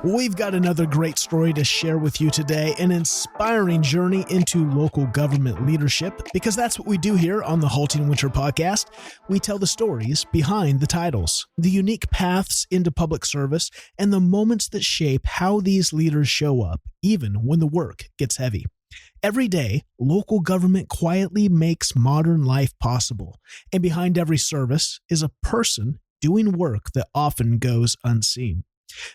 We've got another great story to share with you today, an inspiring journey into local government leadership, because that's what we do here on the Halting Winter Podcast. We tell the stories behind the titles, the unique paths into public service, and the moments that shape how these leaders show up, even when the work gets heavy. Every day, local government quietly makes modern life possible, and behind every service is a person doing work that often goes unseen.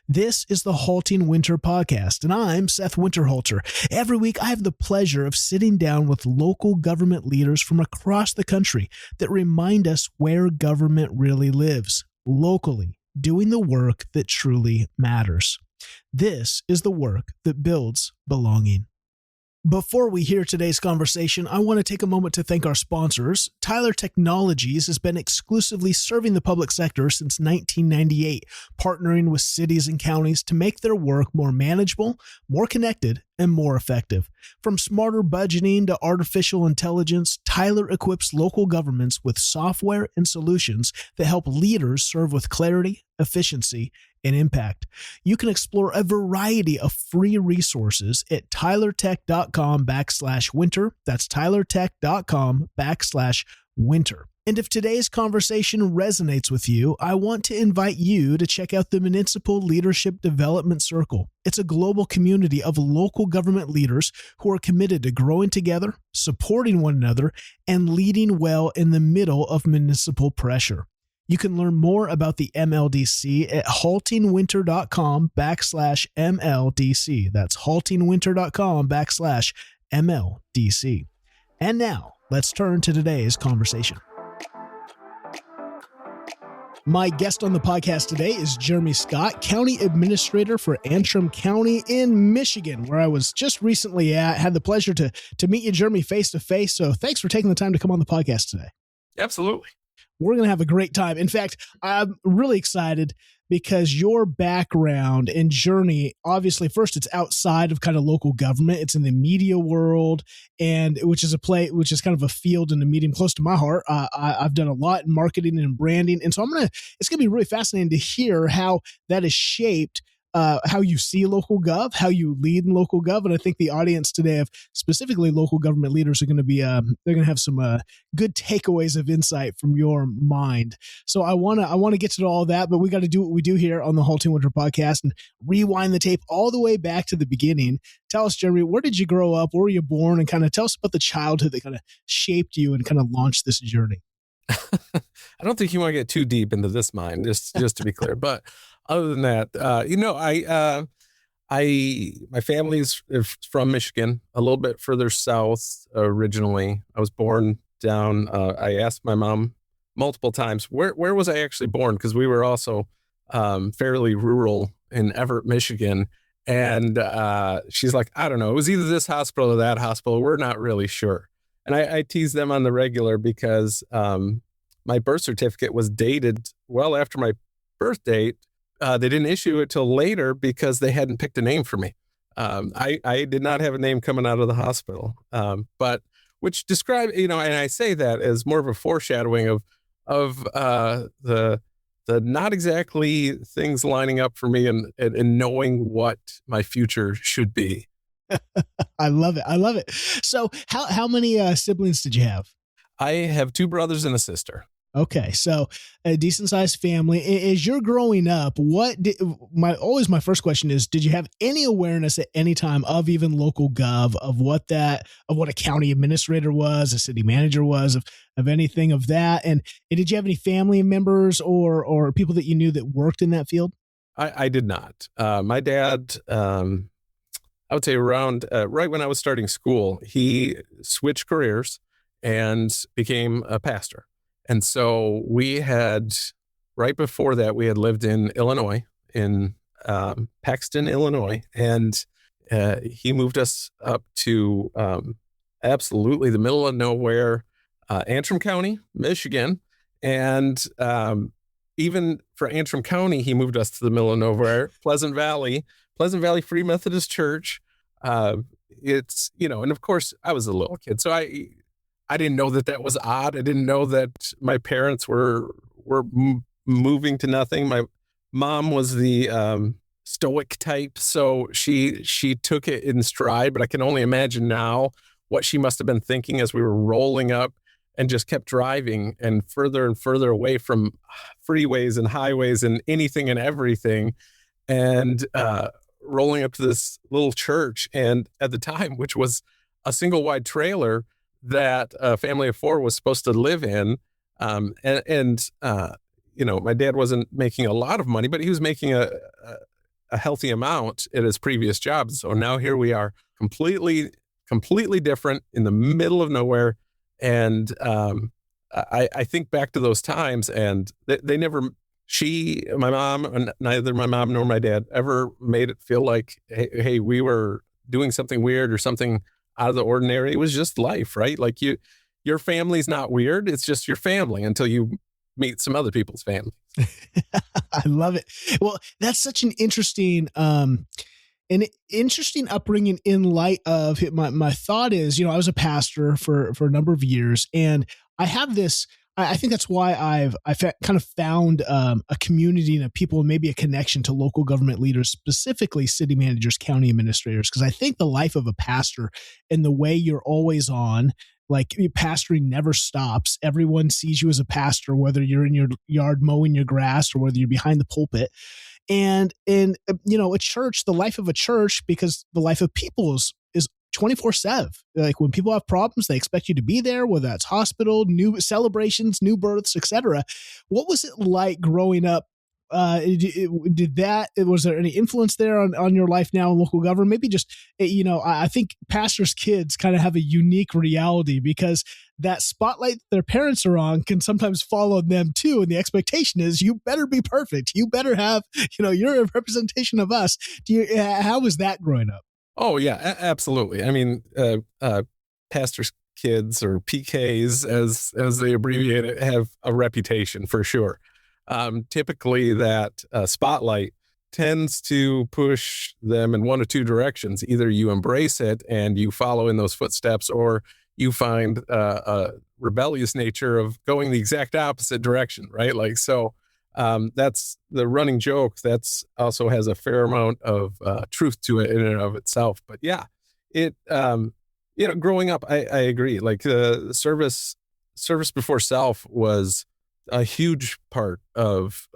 This is the Halting Winter Podcast, and I'm Seth Winterhalter. Every week, I have the pleasure of sitting down with local government leaders from across the country that remind us where government really lives, locally, doing the work that truly matters. This is the work that builds belonging. Before we hear today's conversation, I want to take a moment to thank our sponsors. Tyler Technologies has been exclusively serving the public sector since 1998, partnering with cities and counties to make their work more manageable, more connected, and more effective. From smarter budgeting to artificial intelligence, Tyler equips local governments with software and solutions that help leaders serve with clarity, efficiency, and impact. You can explore a variety of free resources at tylertech.com/winter. That's tylertech.com/winter. And if today's conversation resonates with you, I want to invite you to check out the Municipal Leadership Development Circle. It's a global community of local government leaders who are committed to growing together, supporting one another, and leading well in the middle of municipal pressure. You can learn more about the MLDC at haltingwinter.com/MLDC. That's haltingwinter.com/MLDC. And now, let's turn to today's conversation. My guest on the podcast today is Jeremy Scott, County Administrator for Antrim County in Michigan, where I was just recently at. Had the pleasure to meet you, Jeremy, face to face. So thanks for taking the time to come on the podcast today. Absolutely. We're going to have a great time. In fact, I'm really excited because your background and journey, obviously, first, it's outside of kind of local government. It's in the media world, and which is kind of a field and a medium close to my heart. I've done a lot in marketing and branding. And so it's going to be really fascinating to hear how that has shaped how you see local gov, how you lead in local gov. And I think the audience today of specifically local government leaders are going to be, they're going to have some good takeaways of insight from your mind. So I want to get to all that, but we got to do what we do here on the Halting Winter Podcast and rewind the tape all the way back to the beginning. Tell us, Jeremy, where did you grow up? Where were you born? And kind of tell us about the childhood that kind of shaped you and kind of launched this journey. I don't think you want to get too deep into this mine, just to be clear. But other than that, my family's from Michigan, a little bit further south originally. I was born down. I asked my mom multiple times, where was I actually born? Because we were also fairly rural in Everett, Michigan. And she's like, I don't know. It was either this hospital or that hospital. We're not really sure. And I tease them on the regular because my birth certificate was dated well after my birth date. They didn't issue it till later because they hadn't picked a name for me. I did not have a name coming out of the hospital, but which describe, and I say that as more of a foreshadowing of the not exactly things lining up for me and knowing what my future should be. I love it. So how many siblings did you have? I have two brothers and a sister. Okay, so a decent sized family. As you're growing up, my first question is, did you have any awareness at any time of even local gov, of what a county administrator was, a city manager was, of anything of that? And did you have any family members or people that you knew that worked in that field? I did not. My dad, I would say around right when I was starting school, he switched careers and became a pastor. And so right before that, we had lived in Illinois, in Paxton, Illinois. And he moved us up to absolutely the middle of nowhere, Antrim County, Michigan. And even for Antrim County, he moved us to the middle of nowhere, Pleasant Valley Free Methodist Church. It's, and of course I was a little kid, so I didn't know that was odd. I didn't know that my parents were moving to nothing. My mom was the stoic type. So she took it in stride, but I can only imagine now what she must have been thinking as we were rolling up and just kept driving and further away from freeways and highways and anything and everything. And rolling up to this little church. And at the time, which was a single wide trailer that a family of 4 was supposed to live in. My dad wasn't making a lot of money, but he was making a healthy amount at his previous job. So now here we are, completely different in the middle of nowhere. And I think back to those times, and they never, my mom, neither my mom nor my dad ever made it feel like, hey, we were doing something weird or something out of the ordinary. It was just life, right? Like your family's not weird. It's just your family until you meet some other people's family. I love it. Well, that's such an interesting upbringing in light of my thought is, I was a pastor for a number of years, and I have this, I think that's why I've kind of found a community and people, and maybe a connection to local government leaders, specifically city managers, county administrators, because I think the life of a pastor and the way you're always on, like pastoring never stops. Everyone sees you as a pastor, whether you're in your yard mowing your grass or whether you're behind the pulpit. And in a church, the life of a church, because the life of people is 24/7. Like when people have problems, they expect you to be there, whether that's hospital, new celebrations, new births, etc. What was it like growing up? Was there any influence there on your life now in local government? Maybe just, I think pastors' kids kind of have a unique reality because that spotlight their parents are on can sometimes follow them too. And the expectation is you better be perfect. You better have, you're a representation of us. How was that growing up? Oh yeah, absolutely. I mean, pastors' kids, or PKs as they abbreviate it, have a reputation for sure. Typically that spotlight tends to push them in one of two directions. Either you embrace it and you follow in those footsteps, or you find a rebellious nature of going the exact opposite direction, right? Like, so that's the running joke. That's also has a fair amount of truth to it in and of itself. But yeah, it, growing up, I agree. Like the service before self was a huge part of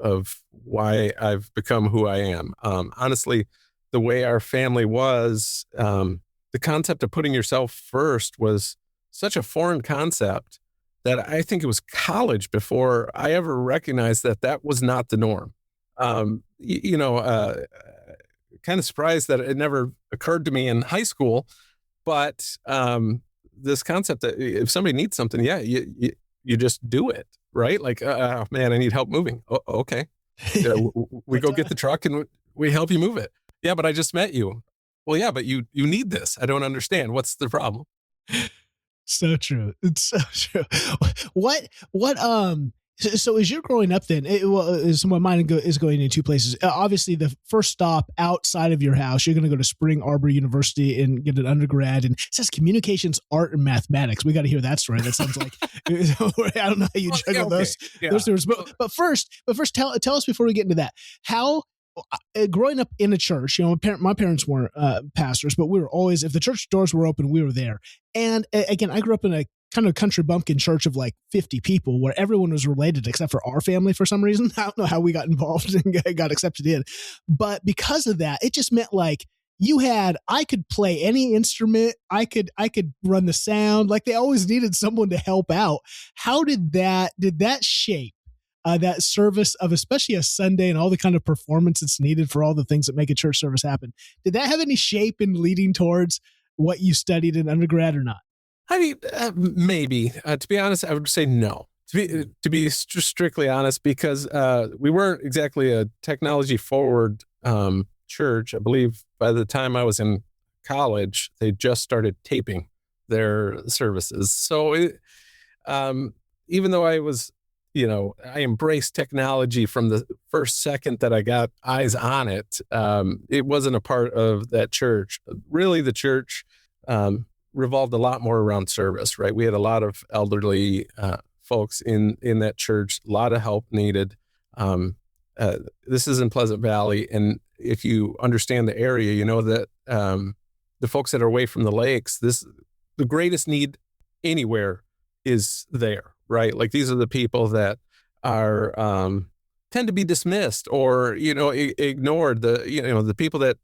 why I've become who I am. Honestly, the way our family was, the concept of putting yourself first was such a foreign concept that I think it was college before I ever recognized that was not the norm. Kind of surprised that it never occurred to me in high school, but this concept that if somebody needs something, yeah, you just do it, right? Like, man, I need help moving. Oh, okay. We go get the truck and we help you move it. Yeah, but I just met you. Well, yeah, but you need this. I don't understand. What's the problem? So true. It's so true. So as you're growing up then, so my mind is going in two places. Obviously, the first stop outside of your house, you're going to go to Spring Arbor University and get an undergrad. And it says communications, art, and mathematics. We got to hear that story. That sounds like, I don't know how you juggle those stories. But first, tell us before we get into that, how, growing up in a church, my parents weren't pastors, but we were always, if the church doors were open, we were there. And again, I grew up in a kind of country bumpkin church of like 50 people where everyone was related except for our family for some reason. I don't know how we got involved and got accepted in, but because of that, it just meant like I could play any instrument. I could run the sound. Like they always needed someone to help out. How did that shape that service of especially a Sunday and all the kind of performance that's needed for all the things that make a church service happen? Did that have any shape in leading towards what you studied in undergrad or not? I mean, maybe. To be honest, I would say no. To be strictly honest, because we weren't exactly a technology forward church. I believe by the time I was in college, they just started taping their services. So even though I was, I embraced technology from the first second that I got eyes on it, it wasn't a part of that church. Really, the church revolved a lot more around service, right? We had a lot of elderly folks in that church, a lot of help needed. this is in Pleasant Valley. And if you understand the area, you know that the folks that are away from the lakes, the greatest need anywhere is there, right? Like these are the people that are tend to be dismissed or, ignored. The people that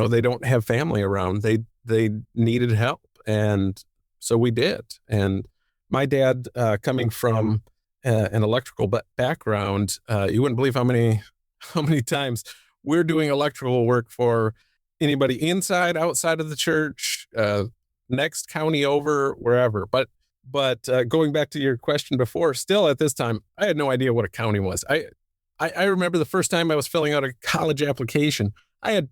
they don't have family around. They needed help. And so we did. And my dad, coming from an electrical background, you wouldn't believe how many times we're doing electrical work for anybody inside, outside of the church, next county over, wherever. But going back to your question before, still at this time, I had no idea what a county was. I remember the first time I was filling out a college application, I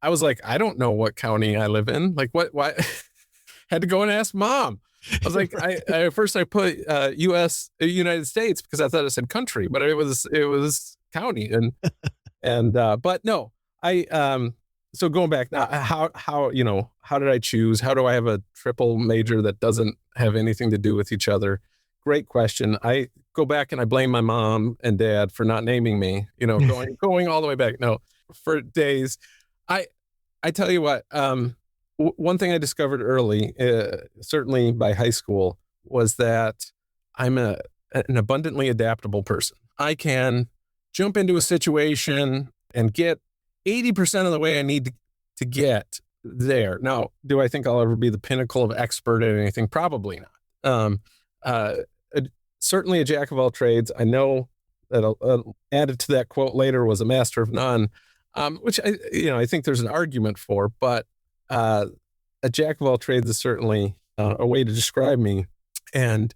was like, I don't know what county I live in. Like why? Had to go and ask mom. I was like, right. I first put United States because I thought it said country, but it was county. But no, so going back now, how did I choose? How do I have a triple major that doesn't have anything to do with each other? Great question. I go back and I blame my mom and dad for not naming me, going all the way back. No, for days. I tell you what, one thing I discovered early, certainly by high school, was that I'm an abundantly adaptable person. I can jump into a situation and get 80% of the way I need to get there. Now, do I think I'll ever be the pinnacle of expert at anything? Probably not. Certainly a jack of all trades. I know that added to that quote later was a master of none, which I think there's an argument for, but a jack of all trades is certainly a way to describe me. And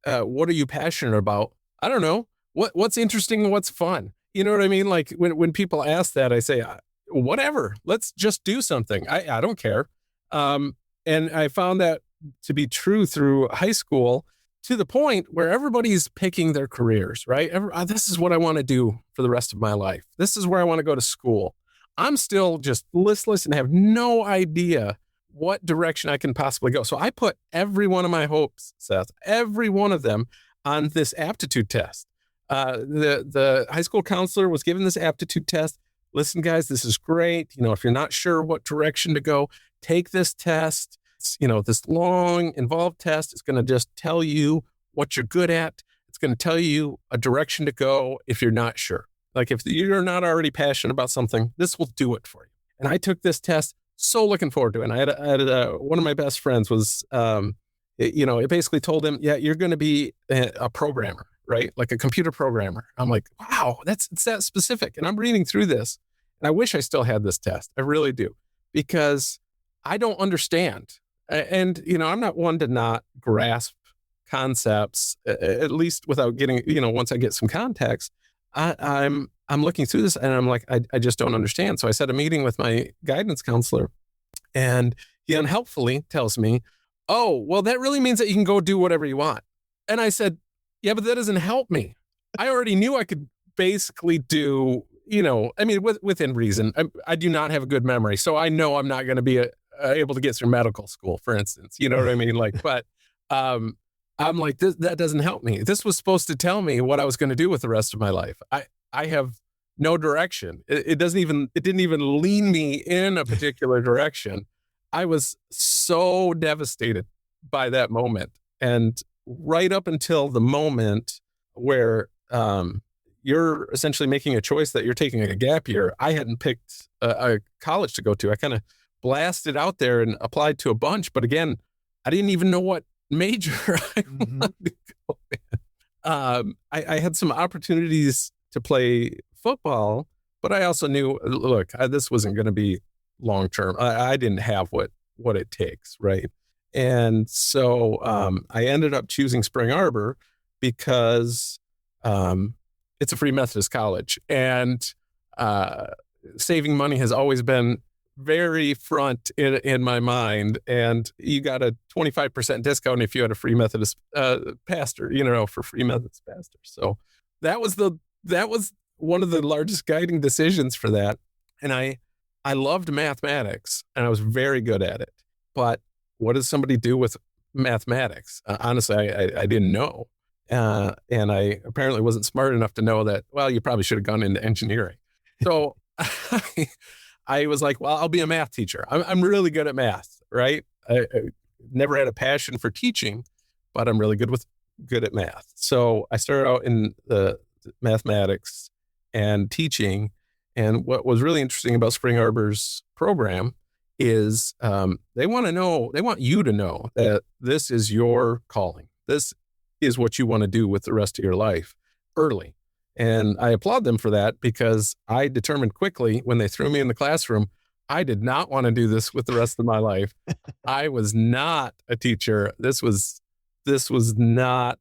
what are you passionate about? I don't know. What's interesting and what's fun? You know what I mean? Like when people ask that, I say, whatever, let's just do something. I don't care. And I found that to be true through high school, to the point where everybody's picking their careers, right? This is what I want to do for the rest of my life. This is where I want to go to school. I'm still just listless and have no idea what direction I can possibly go. So I put every one of my hopes, Seth, every one of them on this aptitude test. The high school counselor was given this aptitude test. Listen, guys, this is great. If you're not sure what direction to go, take this test. It's, this long, involved test is going to just tell you what you're good at. It's going to tell you a direction to go if you're not sure. Like if you're not already passionate about something, this will do it for you. And I took this test, so looking forward to it. And I had one of my best friends was, it basically told him, yeah, you're going to be a programmer, right? Like a computer programmer. I'm like, wow, it's that specific. And I'm reading through this and I wish I still had this test. I really do, because I don't understand. And, I'm not one to not grasp concepts, at least without getting, once I get some context. I'm looking through this and I'm like, I just don't understand. So I set a meeting with my guidance counselor and he unhelpfully tells me, oh, well, that really means that you can go do whatever you want. And I said, yeah, but that doesn't help me. I already knew I could basically do, within reason. I do not have a good memory. So I know I'm not going to be able to get through medical school, for instance, you know what I mean? But I'm like, that doesn't help me. This was supposed to tell me what I was going to do with the rest of my life. I have no direction. It didn't even lean me in a particular direction. I was so devastated by that moment. And right up until the moment where you're essentially making a choice that you're taking a gap year, I hadn't picked a college to go to. I kind of blasted out there and applied to a bunch. But again, I didn't even know what major I wanted to go in. I had some opportunities to play football, but I also knew, look, this wasn't going to be long term. I didn't have what it takes, right? And so I ended up choosing Spring Arbor because it's a free Methodist college, and saving money has always been very front in my mind. And you got a 25% discount if you had a free Methodist pastor, for free Methodist pastors. So that was one of the largest guiding decisions for that. And I loved mathematics and I was very good at it. But what does somebody do with mathematics? Honestly, I didn't know. And I apparently wasn't smart enough to know that, well, you probably should have gone into engineering. So I was like, well, I'll be a math teacher. I'm really good at math, right? I never had a passion for teaching, but I'm really good at math. So I started out in the mathematics and teaching. And what was really interesting about Spring Arbor's program is they want you to know that this is your calling. This is what you want to do with the rest of your life early. And I applaud them for that, because I determined quickly when they threw me in the classroom, I did not want to do this with the rest of my life. I was not a teacher. This was not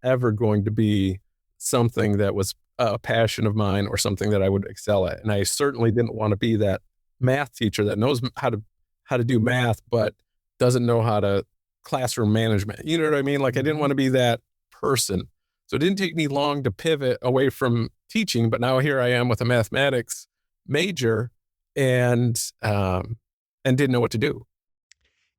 ever going to be something that was a passion of mine or something that I would excel at. And I certainly didn't want to be that math teacher that knows how to do math, but doesn't know how to classroom management. You know what I mean? Like, I didn't want to be that person. So it didn't take me long to pivot away from teaching, but now here I am with a mathematics major and didn't know what to do.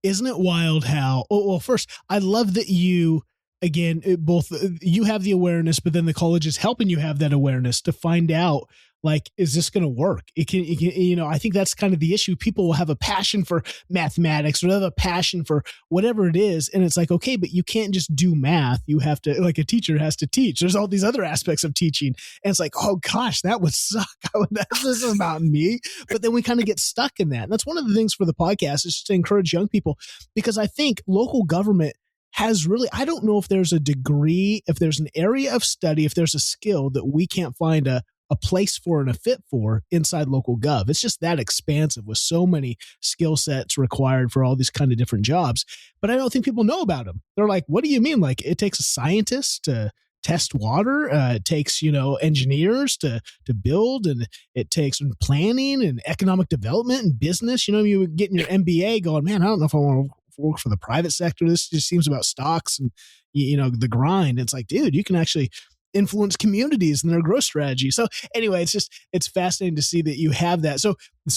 Isn't it wild how, well, first, I love that you, again, both you have the awareness, but then the college is helping you have that awareness to find out, like, is this going to work? It can, I think that's kind of the issue. People will have a passion for mathematics or have a passion for whatever it is. And it's like, okay, but you can't just do math. You have to, like, a teacher has to teach. There's all these other aspects of teaching. And it's like, oh gosh, that would suck. This is about me. But then we kind of get stuck in that. And that's one of the things for the podcast, is just to encourage young people, because I think local government has really, I don't know if there's a degree, if there's an area of study, if there's a skill that we can't find a place for and a fit for inside local gov. It's just that expansive with so many skill sets required for all these kind of different jobs. But I don't think people know about them. They're like, what do you mean? Like, it takes a scientist to test water. It takes, engineers to build, and it takes planning and economic development and business. You get in your MBA going, man, I don't know if I want to work for the private sector. This just seems about stocks and, the grind. It's like, dude, you can actually influence communities and their growth strategy. So anyway, it's fascinating to see that you have that. So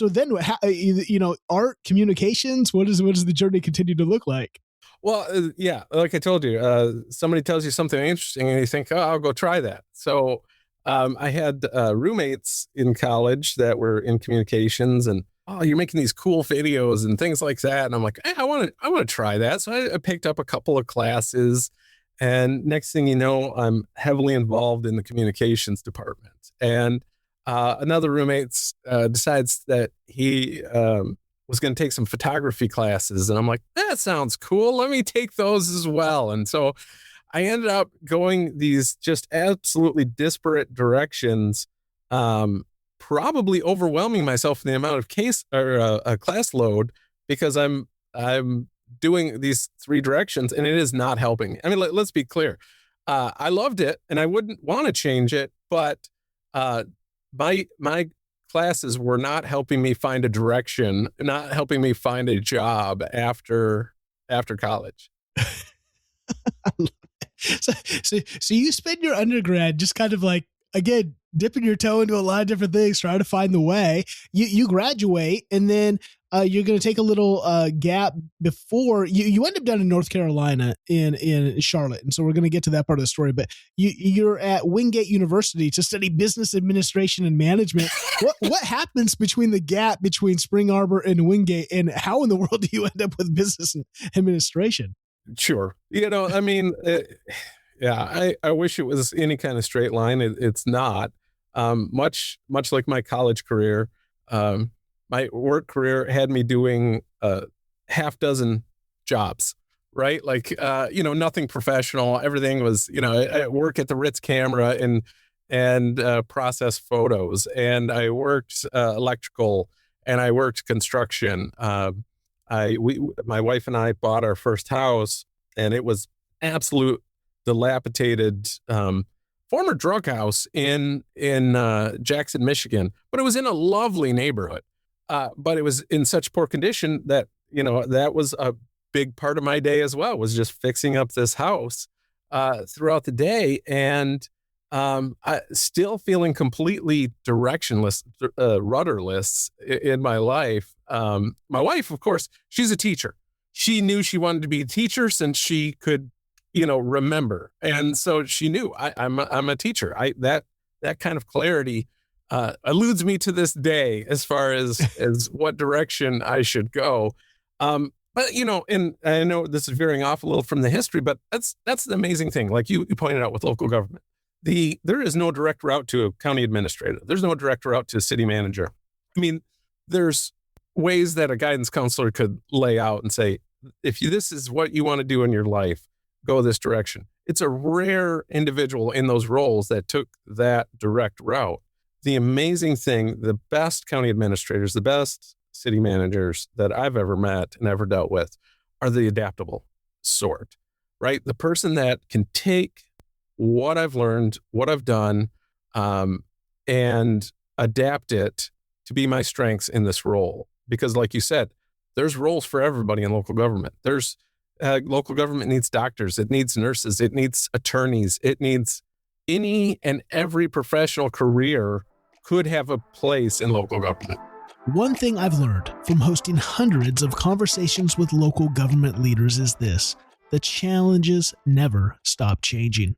then, art, communications, what does the journey continue to look like? Well, yeah, like I told you, somebody tells you something interesting and you think, oh, I'll go try that. So I had roommates in college that were in communications, and, oh, you're making these cool videos and things like that. And I'm like, hey, I want to try that. So I picked up a couple of classes. And next thing you know, I'm heavily involved in the communications department. And another roommate decides that he was going to take some photography classes. And I'm like, that sounds cool. Let me take those as well. And so I ended up going these just absolutely disparate directions, probably overwhelming myself in the amount of class load, because I'm doing these three directions, and it is not helping. I mean, let's be clear. I loved it, and I wouldn't want to change it, but my classes were not helping me find a direction, not helping me find a job after college. So you spend your undergrad just kind of like, again, dipping your toe into a lot of different things, trying to find the way. You graduate, and then you're going to take a little gap before you end up down in North Carolina in Charlotte. And so we're going to get to that part of the story, but you're at Wingate University to study business administration and management. What happens between the gap between Spring Arbor and Wingate, and how in the world do you end up with business administration? Sure. I mean, yeah, I wish it was any kind of straight line. It's not. Much like my college career, my work career had me doing half dozen jobs, right? Like, nothing professional. Everything was, I work at the Ritz Camera and process photos, and I worked electrical, and I worked construction. My wife and I bought our first house, and it was absolute dilapidated, former drug house in Jackson, Michigan, but it was in a lovely neighborhood. But it was in such poor condition that, that was a big part of my day as well, was just fixing up this house throughout the day. And I still feeling completely directionless, rudderless in my life. My wife, of course, she's a teacher. She knew she wanted to be a teacher since she could remember. And so she knew I'm a teacher. That kind of clarity eludes me to this day as far as what direction I should go. But and I know this is veering off a little from the history, but that's the amazing thing. Like you pointed out with local government, there is no direct route to a county administrator. There's no direct route to a city manager. I mean, there's ways that a guidance counselor could lay out and say, if this is what you want to do in your life, go this direction. It's a rare individual in those roles that took that direct route. The amazing thing, the best county administrators, the best city managers that I've ever met and ever dealt with are the adaptable sort, right? The person that can take what I've learned, what I've done, and adapt it to be my strengths in this role. Because like you said, there's roles for everybody in local government. There's local government needs doctors, it needs nurses, it needs attorneys, it needs any and every professional career could have a place in local government. One thing I've learned from hosting hundreds of conversations with local government leaders is this: the challenges never stop changing.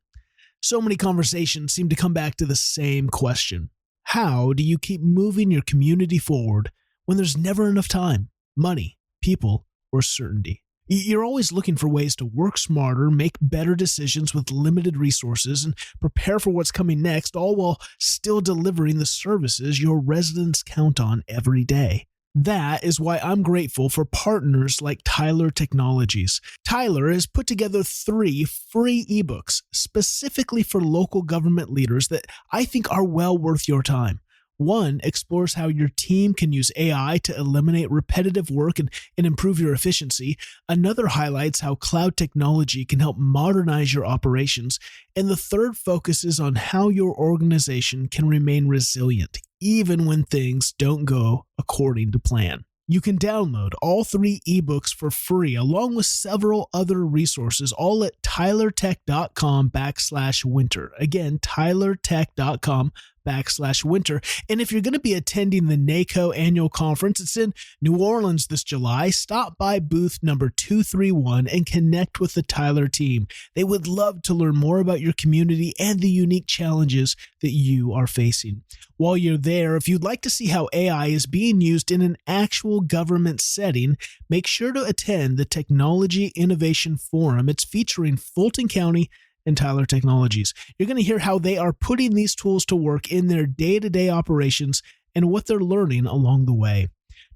So many conversations seem to come back to the same question. How do you keep moving your community forward when there's never enough time, money, people, or certainty? You're always looking for ways to work smarter, make better decisions with limited resources, and prepare for what's coming next, all while still delivering the services your residents count on every day. That is why I'm grateful for partners like Tyler Technologies. Tyler has put together 3 free ebooks specifically for local government leaders that I think are well worth your time. One explores how your team can use AI to eliminate repetitive work and improve your efficiency. Another highlights how cloud technology can help modernize your operations. And the third focuses on how your organization can remain resilient, even when things don't go according to plan. You can download all 3 ebooks for free, along with several other resources, all at tylertech.com/winter. Again, tylertech.com/winter. And if you're going to be attending the NACO annual conference, it's in New Orleans this July, stop by booth number 231 and connect with the Tyler team. They would love to learn more about your community and the unique challenges that you are facing. While you're there, if you'd like to see how AI is being used in an actual government setting, make sure to attend the Technology Innovation Forum. It's featuring Fulton County and Tyler Technologies. You're going to hear how they are putting these tools to work in their day-to-day operations and what they're learning along the way.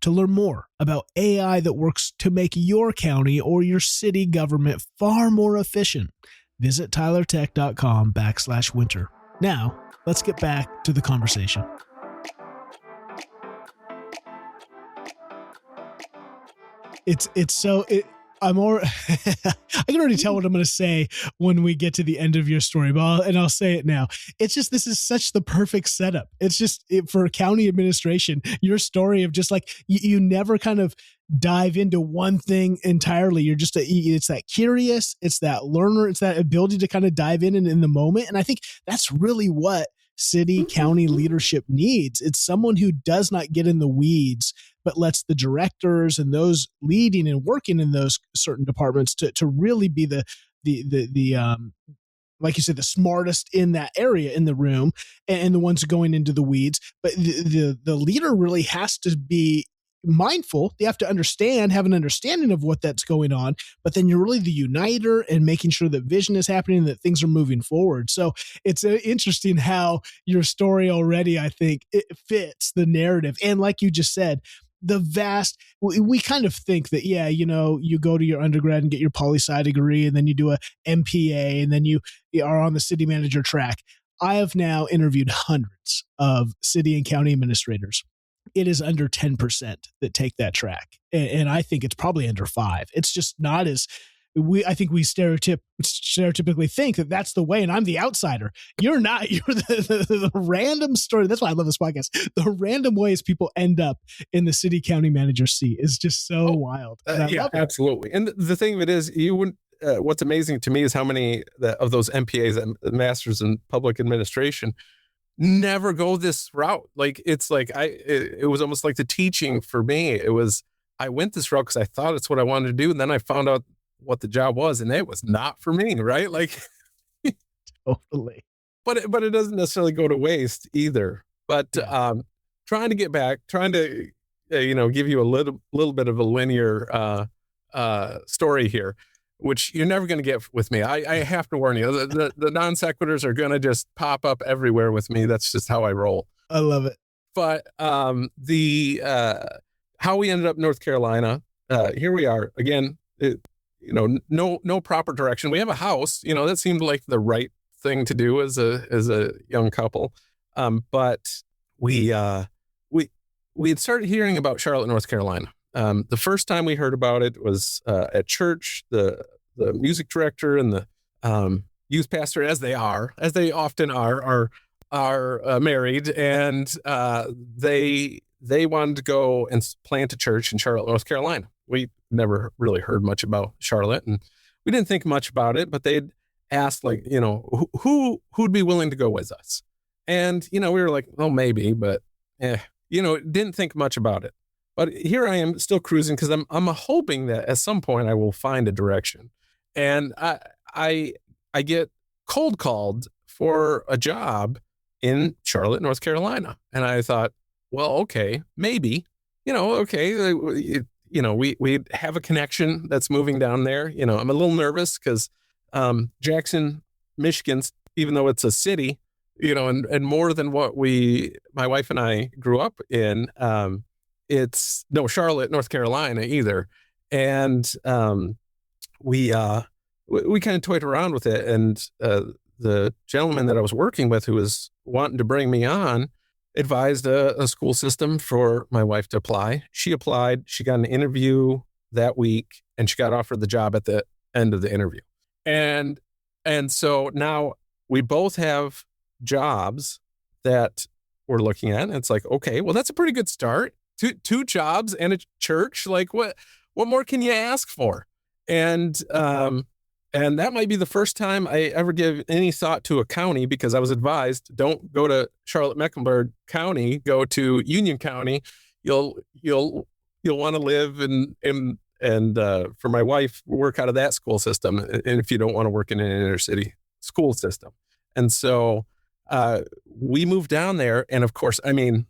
To learn more about AI that works to make your county or your city government far more efficient, visit tylertech.com/winter. Now, let's get back to the conversation. I can already tell what I'm going to say when we get to the end of your story, but I'll say it now. It's just, this is such the perfect setup. It's just for county administration, your story of just like, you never kind of dive into one thing entirely. You're just, it's that curious, it's that learner, it's that ability to kind of dive in the moment. And I think that's really what city, county leadership needs. It's someone who does not get in the weeds, but lets the directors and those leading and working in those certain departments to really be the like you said, the smartest in that area in the room and the ones going into the weeds. But the leader really has to be mindful. They have to have an understanding of what that's going on, but then you're really the uniter and making sure that vision is happening and that things are moving forward. So it's interesting how your story already, I think, it fits the narrative. And like you just said, we kind of think that, you go to your undergrad and get your poli-sci degree, and then you do a MPA, and then you are on the city manager track. I have now interviewed hundreds of city and county administrators. It is under 10% that take that track. And I think it's probably under 5%. It's just not as I think we stereotypically think that that's the way, and I'm the outsider. You're not. You're the random story. That's why I love this podcast. The random ways people end up in the city county manager seat is just so wild. Yeah, absolutely. And the thing of it is, you wouldn't. What's amazing to me is how many of those MPAs and Masters in Public Administration never go this route. Like, it's like it was almost like the teaching for me. It was, I went this route because I thought it's what I wanted to do. And then I found out what the job was, and it was not for me, right? Like, Totally. but it doesn't necessarily go to waste either. But trying to get back, trying to give you a little bit of a linear story here, which you're never going to get with me. I have to warn you, the non sequiturs are going to just pop up everywhere with me. That's just how I roll. I love it. But how we ended up in North Carolina, here we are again. No proper direction. We have a house. That seemed like the right thing to do as a young couple. But we had started hearing about Charlotte, North Carolina. The first time we heard about it was at church. The music director and the youth pastor, as they often are married, and they wanted to go and plant a church in Charlotte, North Carolina. We never really heard much about Charlotte, and we didn't think much about it. But they'd asked, like, who'd be willing to go with us, and we were like, oh, maybe, but didn't think much about it. But here I am, still cruising, because I'm hoping that at some point I will find a direction. And I get cold called for a job in Charlotte, North Carolina, and I thought, well, okay, maybe, okay, we have a connection that's moving down there. I'm a little nervous because Jackson, Michigan's, even though it's a city, and more than what my wife and I grew up in. It's no Charlotte, North Carolina either. And we kind of toyed around with it. And the gentleman that I was working with, who was wanting to bring me on, advised a school system for my wife to apply. She applied. She got an interview that week, and she got offered the job at the end of the interview. And so now we both have jobs that we're looking at. And it's like, okay, well, that's a pretty good start. Two jobs and a church. Like, what more can you ask for? And that might be the first time I ever give any thought to a county, because I was advised, don't go to Charlotte-Mecklenburg County, go to Union County. You'll want to live and for my wife, work out of that school system. And if you don't want to work in an inner city school system. And so we moved down there. And of course, the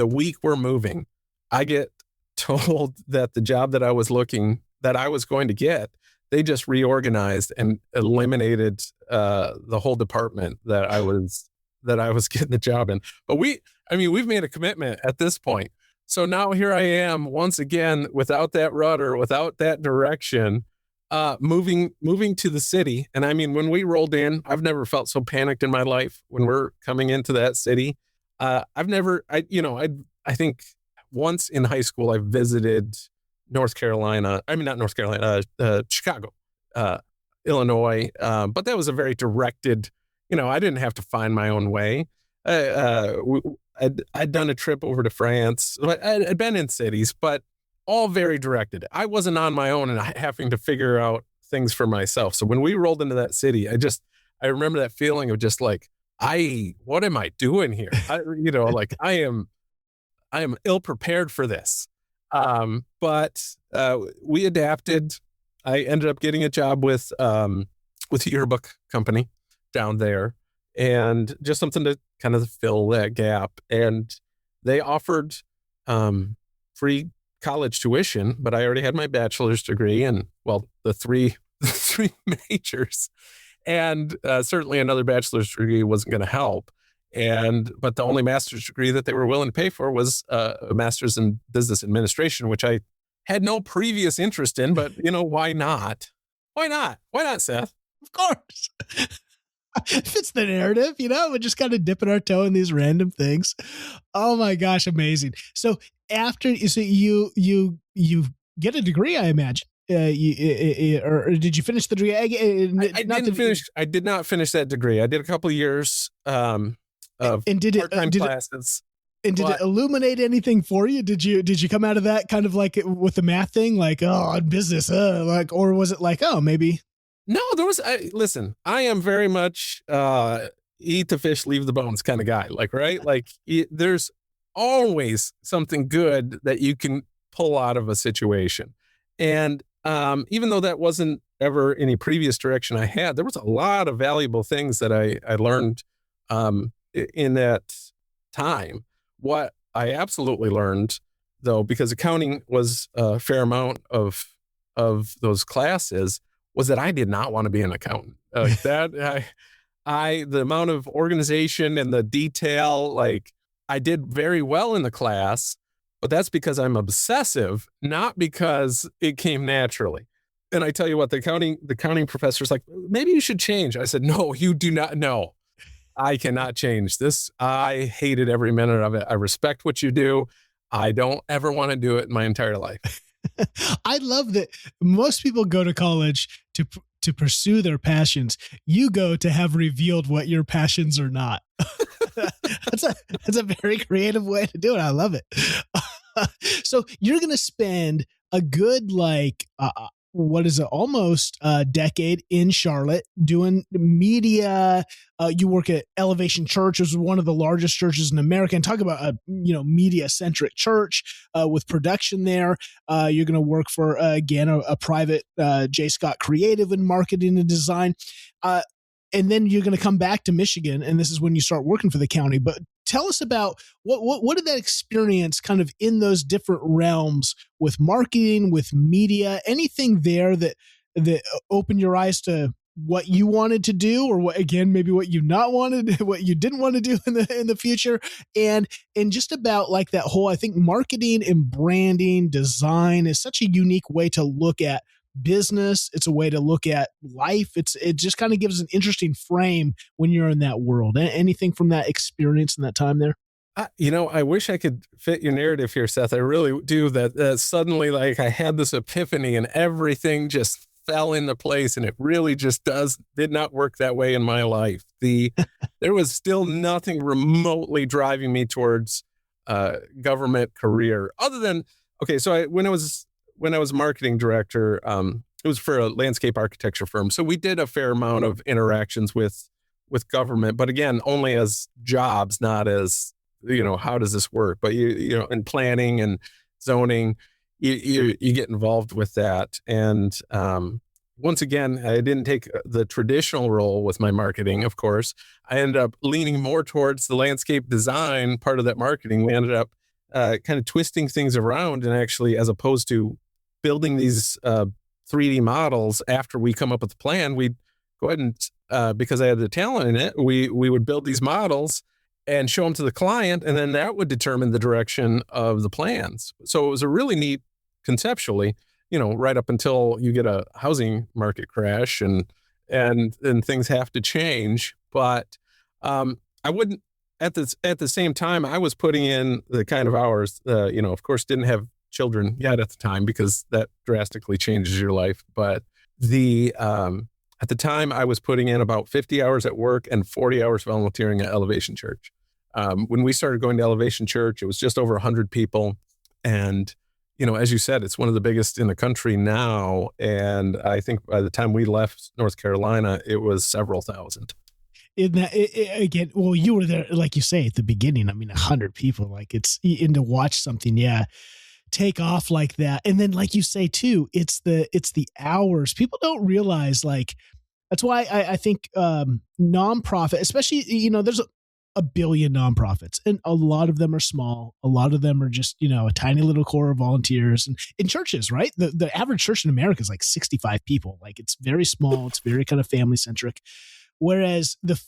week we're moving, I get told that the job that I was going to get, they just reorganized and eliminated the whole department that I was getting the job in. But we've made a commitment at this point. So now here I am once again, without that rudder, without that direction, moving to the city. And when we rolled in, I've never felt so panicked in my life when we're coming into that city. I think once in high school, I visited Chicago, Illinois. But that was a very directed, I didn't have to find my own way. I'd done a trip over to France. I'd been in cities, but all very directed. I wasn't on my own and having to figure out things for myself. So when we rolled into that city, I remember that feeling of just like, what am I doing here? I am ill prepared for this. But we adapted. I ended up getting a job with a yearbook company down there, and just something to kind of fill that gap. And they offered free college tuition, but I already had my bachelor's degree and, the three majors, and certainly another bachelor's degree wasn't going to help. But the only master's degree that they were willing to pay for was a master's in business administration, which I had no previous interest in, but why not? Why not, Seth? Of course. Fits the narrative, we're just kind of dipping our toe in these random things. Oh my gosh, amazing. So after, you get a degree, I imagine. Or did you finish the degree? I did not finish that degree. I did a couple of years of part-time classes. And did it illuminate anything for you? Did you come out of that kind of like with the math thing, like, oh, business, or was it like, oh, maybe? No, listen, I am very much eat the fish, leave the bones kind of guy. Like, right? Like there's always something good that you can pull out of a situation. And even though that wasn't ever any previous direction I had, there was a lot of valuable things that I learned in that time. What I absolutely learned, though, because accounting was a fair amount of those classes, was that I did not want to be an accountant. The amount of organization and the detail, like I did very well in the class, but that's because I'm obsessive, not because it came naturally. And I tell you what, the accounting professor's like, maybe you should change. I said, no, you do not know. I cannot change this. I hated every minute of it. I respect what you do. I don't ever want to do it in my entire life. I love that most people go to college to pursue their passions. You go to have revealed what your passions are not. That's a very creative way to do it. I love it. So you're going to spend a good, almost a decade in Charlotte doing media. You work at Elevation Church, which is one of the largest churches in America. And talk about a media-centric church with production there. You're going to work for, again, a private J. Scott Creative in marketing and design. And then you're going to come back to Michigan, and this is when you start working for the county. But tell us about what did that experience kind of in those different realms with marketing, with media, anything there that opened your eyes to what you wanted to do, or what you not wanted, what you didn't want to do in the future, and just about like that whole, I think marketing and branding design is such a unique way to look at business. It's a way to look at life. It just kind of gives an interesting frame when you're in that world. Anything from that experience in that time there? I wish I could fit your narrative here, Seth. I really do. That suddenly, like, I had this epiphany and everything just fell into place, and it really just did not work that way in my life. There was still nothing remotely driving me towards government career other than, okay, so when I was marketing director, it was for a landscape architecture firm. So we did a fair amount of interactions with government, but again, only as jobs, not as, how does this work? But in planning and zoning, you get involved with that. And once again, I didn't take the traditional role with my marketing, of course. I ended up leaning more towards the landscape design part of that marketing. We ended up kind of twisting things around, and actually, as opposed to building these 3D models after we come up with the plan, we'd go ahead and, because I had the talent in it, we would build these models and show them to the client, and then that would determine the direction of the plans. So it was a really neat conceptually, right up until you get a housing market crash and things have to change. But I wouldn't, at the same time, I was putting in the kind of hours, of course, didn't have children yet at the time, because that drastically changes your life. But at the time, I was putting in about 50 hours at work and 40 hours volunteering at Elevation Church. When we started going to Elevation Church, it was just over 100 people. And, as you said, it's one of the biggest in the country now. And I think by the time we left North Carolina, it was several thousand. Again, well, you were there, like you say, at the beginning. I mean, 100 people, and to watch something, take off like that. And then, like you say too, it's the hours. People don't realize, that's why I think nonprofit, especially, there's a billion nonprofits, and a lot of them are small. A lot of them are just, a tiny little core of volunteers. And in churches, right? The average church in America is 65 people. It's very small. It's very kind of family centric. Whereas the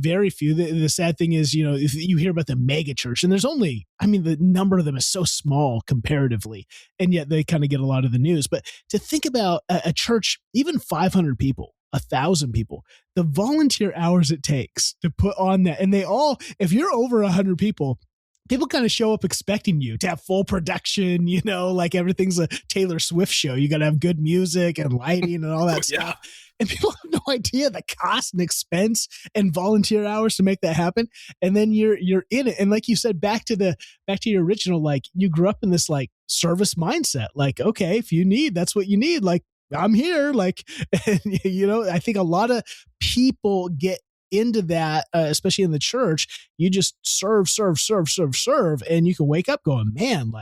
very few, the sad thing is, if you hear about the mega church, and there's only, the number of them is so small comparatively, and yet they kind of get a lot of the news. But to think about a church, even 500 people, 1,000 people, the volunteer hours it takes to put on that. And if you're over 100 people kind of show up expecting you to have full production, everything's a Taylor Swift show. You got to have good music and lighting and all that stuff. And people have no idea the cost and expense and volunteer hours to make that happen. And then you're in it. And like you said, back to your original, you grew up in this service mindset. Okay, if you need, that's what you need. I'm here. And, I think a lot of people get into that, especially in the church. You just serve, and you can wake up going, man,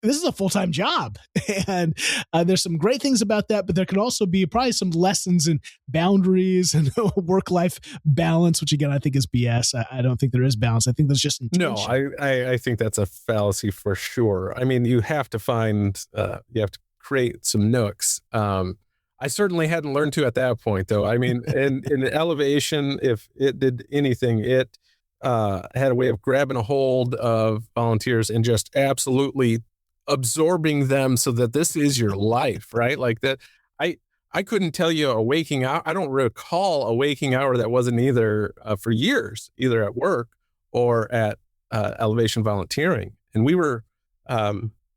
this is a full-time job. And there's some great things about that, but there can also be probably some lessons in boundaries and work-life balance, which again, I think is BS. I don't think there is balance. I think there's just intention. No, I think that's a fallacy for sure. I mean, you have to find, you have to create some nooks. I certainly hadn't learned to at that point, though. I mean, in elevation, if it did anything, it had a way of grabbing a hold of volunteers and just absolutely absorbing them so that this is your life, right? Like that. I couldn't tell you a waking hour. I don't recall a waking hour that wasn't either for years, either at work or at elevation volunteering. And we were,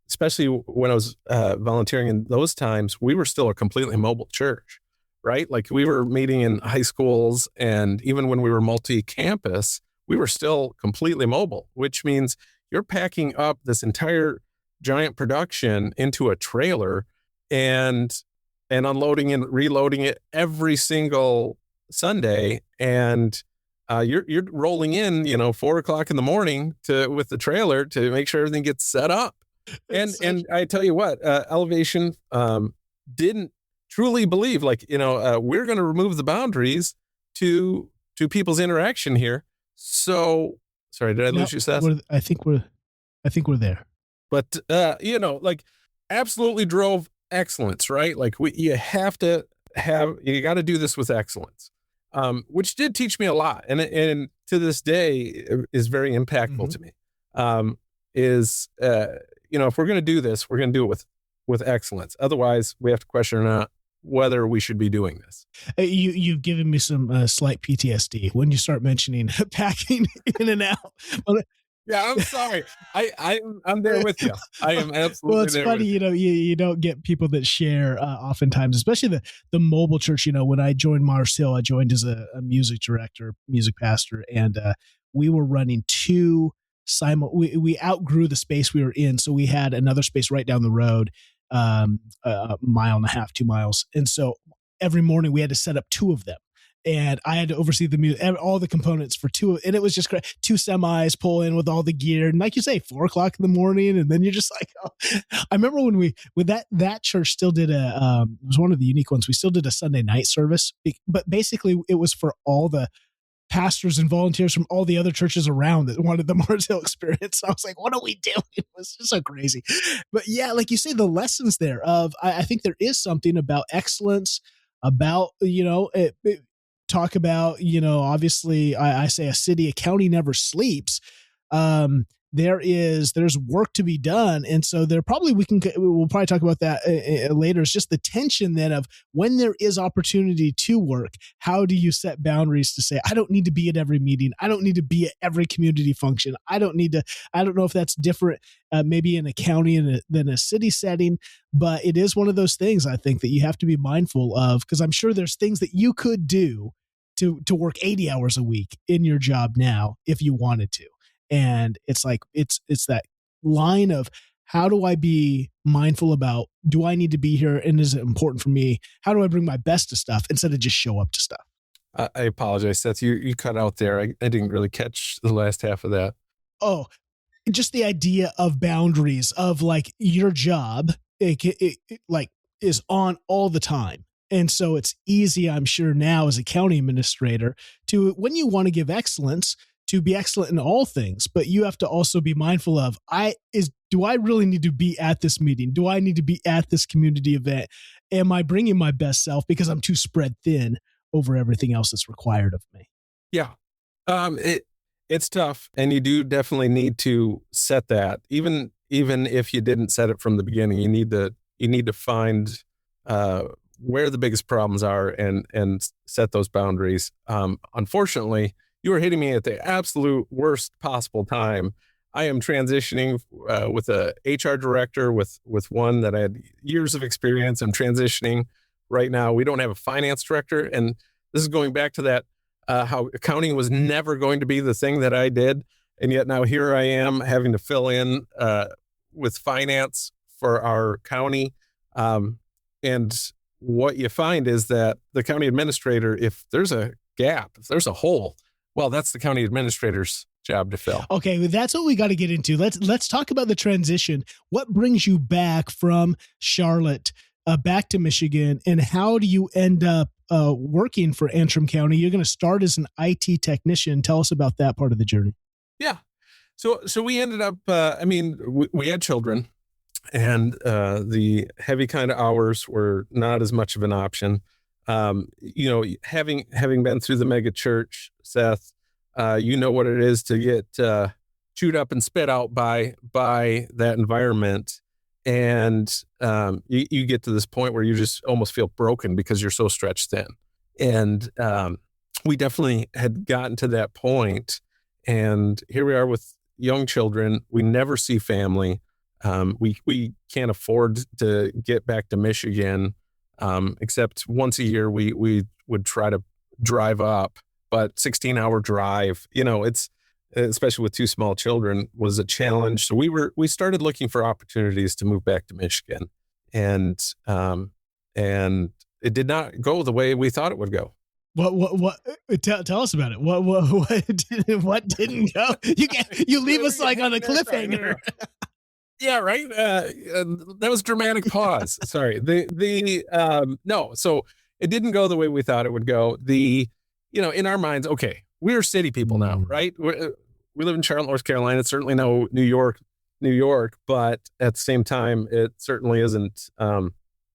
especially when I was volunteering in those times, we were still a completely mobile church, right? Like we were meeting in high schools, and even when we were multi-campus, we were still completely mobile, which means you're packing up this entire giant production into a trailer and unloading and reloading it every single Sunday. And you're rolling in, 4:00 in the morning with the trailer to make sure everything gets set up. And I tell you what, Elevation didn't truly believe, like, we're going to remove the boundaries to people's interaction here. So, sorry, did I lose you, Seth? I think we're there. But like, absolutely drove excellence, right? Like you got to do this with excellence, which did teach me a lot, and to this day is very impactful to me. If we're going to do this, we're going to do it with excellence. Otherwise, we have to question whether we should be doing this. You've given me some slight PTSD when you start mentioning packing in and out. Yeah, I'm sorry. I'm there with you. I am absolutely. Well, it's there funny, you don't get people that share oftentimes, especially the mobile church. When I joined Mars Hill, I joined as a music director, music pastor, and we were running two we outgrew the space we were in, so we had another space right down the road, a mile and a half, 2 miles, and so every morning we had to set up two of them. And I had to oversee all the components for two, and it was just great. Two semis pull in with all the gear, and like you say, 4:00 in the morning, and then you're just like, oh. I remember when that church still did it was one of the unique ones. We still did a Sunday night service, but basically it was for all the pastors and volunteers from all the other churches around that wanted the Mars Hill experience. I was like, what are we doing? It was just so crazy. But yeah, like you say, the lessons there I think there is something about excellence, about talk about, obviously I say a city, a county never sleeps. There's work to be done. And so we'll probably talk about that later. It's just the tension then of when there is opportunity to work, how do you set boundaries to say, I don't need to be at every meeting. I don't need to be at every community function. I don't know if that's different, maybe in a county than a city setting, but it is one of those things I think that you have to be mindful of, because I'm sure there's things that you could do to work 80 hours a week in your job now if you wanted to. And it's like, it's that line of, how do I be mindful about, do I need to be here? And is it important for me? How do I bring my best to stuff instead of just show up to stuff? I apologize, Seth. You cut out there. I didn't really catch the last half of that. Oh, just the idea of boundaries of like your job, it like is on all the time. And so it's easy, I'm sure now as a county administrator, to, when you want to give excellence, to be excellent in all things, but you have to also be mindful of, do I really need to be at this meeting? Do I need to be at this community event? Am I bringing my best self because I'm too spread thin over everything else that's required of me? Yeah. It's tough, and you do definitely need to set that. Even if you didn't set it from the beginning, you need to find where the biggest problems are and set those boundaries. Unfortunately, you were hitting me at the absolute worst possible time. I am transitioning with a HR director with one that I had years of experience. I'm transitioning right now. We don't have a finance director. And this is going back to that, how accounting was never going to be the thing that I did. And yet now here I am having to fill in with finance for our county. And what you find is that the county administrator, if there's a gap, if there's a hole, well, that's the county administrator's job to fill. Okay, well, that's what we got to get into. Let's talk about the transition. What brings you back from Charlotte back to Michigan, and how do you end up working for Antrim County? You're going to start as an IT technician. Tell us about that part of the journey. Yeah. So we ended up, we had children, and the heavy kind of hours were not as much of an option. Having been through the mega church, Seth, you know what it is to get chewed up and spit out by that environment. And you get to this point where you just almost feel broken because you're so stretched thin. And we definitely had gotten to that point. And here we are with young children. We never see family. We can't afford to get back to Michigan, except once a year we would try to drive up. But 16-hour drive, it's, especially with two small children, was a challenge. So we started looking for opportunities to move back to Michigan, and it did not go the way we thought it would go. What? Tell us about it. What didn't go? You leave us like on a cliffhanger. Yeah, right. That was dramatic pause. Sorry. No. So it didn't go the way we thought it would go. In our minds, okay, we're city people now, right? We live in Charlotte, North Carolina. It's certainly no New York, but at the same time, it certainly isn't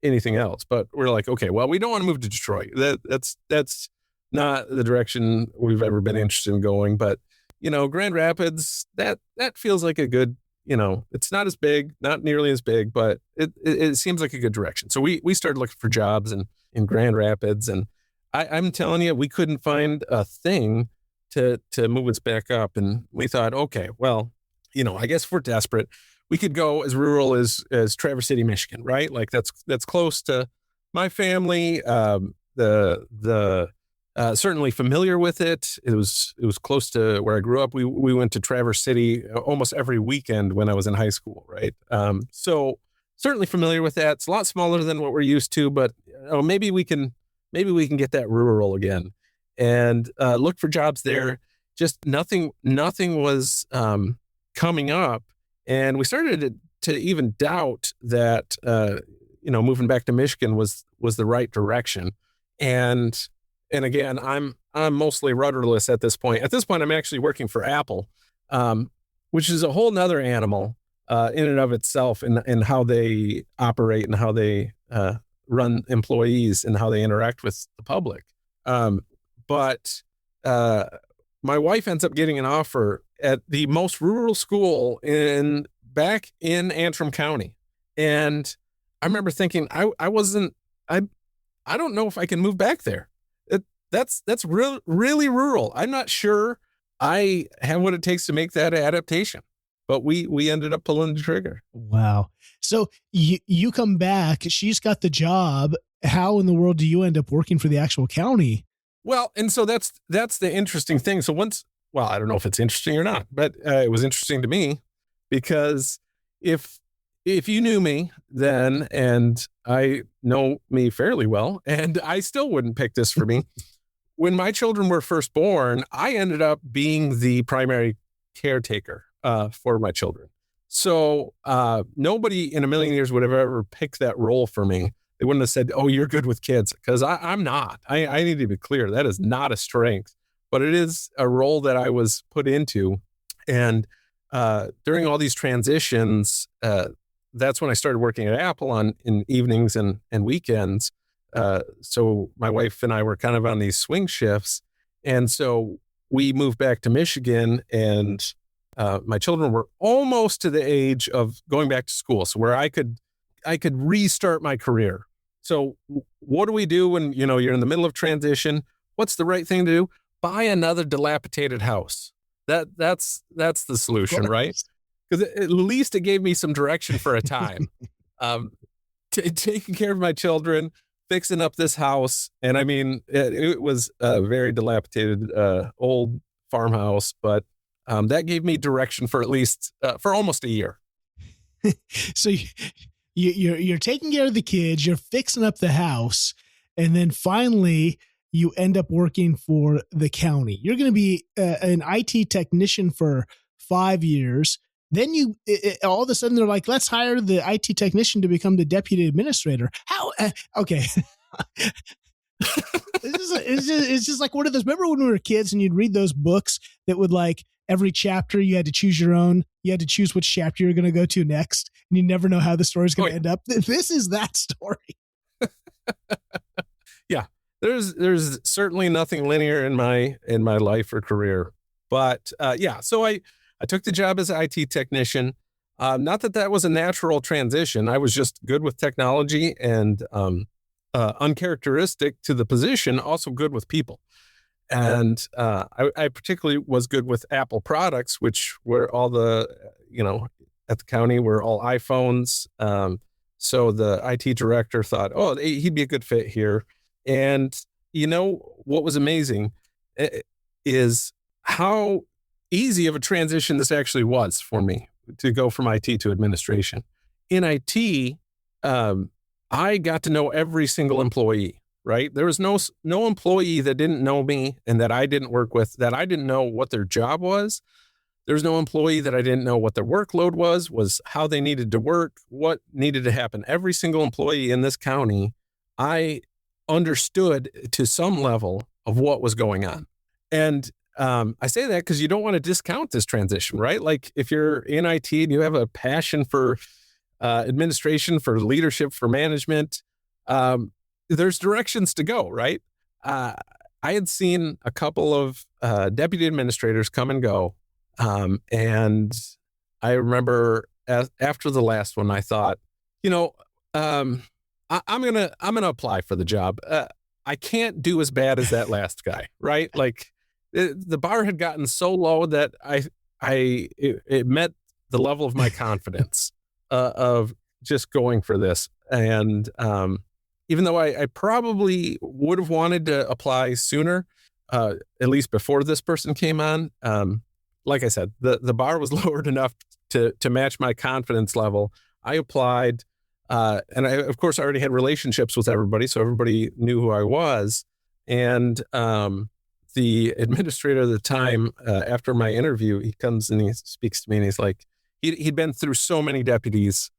anything else. But we're like, okay, well, we don't want to move to Detroit. That's not the direction we've ever been interested in going. But Grand Rapids, that feels like a good, it's not as big, not nearly as big, but it seems like a good direction. So we started looking for jobs in Grand Rapids, and I'm telling you, we couldn't find a thing to move us back up. And we thought, okay, well, I guess if we're desperate, we could go as rural as Traverse City, Michigan, right? Like that's close to my family. Certainly familiar with it. It was close to where I grew up. We went to Traverse City almost every weekend when I was in high school, right? So certainly familiar with that. It's a lot smaller than what we're used to, but maybe we can get that rural again, and look for jobs there. Just nothing was coming up, and we started to even doubt that moving back to Michigan was the right direction. And again, I'm mostly rudderless at this point. At this point, I'm actually working for Apple, which is a whole nother animal in and of itself, in how they operate and how they run employees and how they interact with the public. But my wife ends up getting an offer at the most rural school back in Antrim County. And I remember thinking, I don't know if I can move back there. That's really rural. I'm not sure I have what it takes to make that adaptation, but we ended up pulling the trigger. Wow. So you come back, she's got the job. How in the world do you end up working for the actual county? Well, and so that's the interesting thing. So I don't know if it's interesting or not, but it was interesting to me, because if you knew me then, and I know me fairly well, and I still wouldn't pick this for me. When my children were first born, I ended up being the primary caretaker for my children. So nobody in a million years would have ever picked that role for me. They wouldn't have said, "Oh, you're good with kids," because I'm not. I need to be clear. That is not a strength, but it is a role that I was put into. And during all these transitions, that's when I started working at Apple in evenings and weekends. So my wife and I were kind of on these swing shifts. And so we moved back to Michigan, and my children were almost to the age of going back to school. So where I could restart my career. So what do we do when, you're in the middle of transition? What's the right thing to do? Buy another dilapidated house. That's the solution, right? Because at least it gave me some direction for a time. Taking care of my children, fixing up this house. And I mean, it was a very dilapidated old farmhouse, but that gave me direction for at least for almost a year. So you're taking care of the kids, you're fixing up the house, and then finally you end up working for the county. You're going to be an IT technician for 5 years. Then all of a sudden they're like, let's hire the IT technician to become the deputy administrator. How? Okay. It's just like one of those. Remember when we were kids and you'd read those books that would like every chapter you had to choose your own. You had to choose which chapter you're going to go to next, and you never know how the story's going to end up. This is that story. Yeah, there's certainly nothing linear in my life or career, but so I took the job as an IT technician. Not that was a natural transition. I was just good with technology and uncharacteristic to the position, also good with people. And I particularly was good with Apple products, which were all the, at the county were all iPhones. So the IT director thought, oh, he'd be a good fit here. And what was amazing is how easy of a transition this actually was for me to go from IT to administration. In IT, I got to know every single employee, right? There was no employee that didn't know me and that I didn't work with, that I didn't know what their job was. There's no employee that I didn't know what their workload was how they needed to work, what needed to happen. Every single employee in this county, I understood to some level of what was going on. And I say that because you don't want to discount this transition, right? Like if you're in IT and you have a passion for administration, for leadership, for management, there's directions to go, right? I had seen a couple of deputy administrators come and go. And I remember after the last one, I thought, I'm gonna apply for the job. I can't do as bad as that last guy, right? Like the bar had gotten so low that it met the level of my confidence of just going for this. And even though I probably would have wanted to apply sooner, at least before this person came on, like I said, the bar was lowered enough to match my confidence level. I applied, and I, of course, I already had relationships with everybody, so everybody knew who I was. And the administrator at the time, after my interview, he comes and he speaks to me, and he's like, he'd been through so many deputies.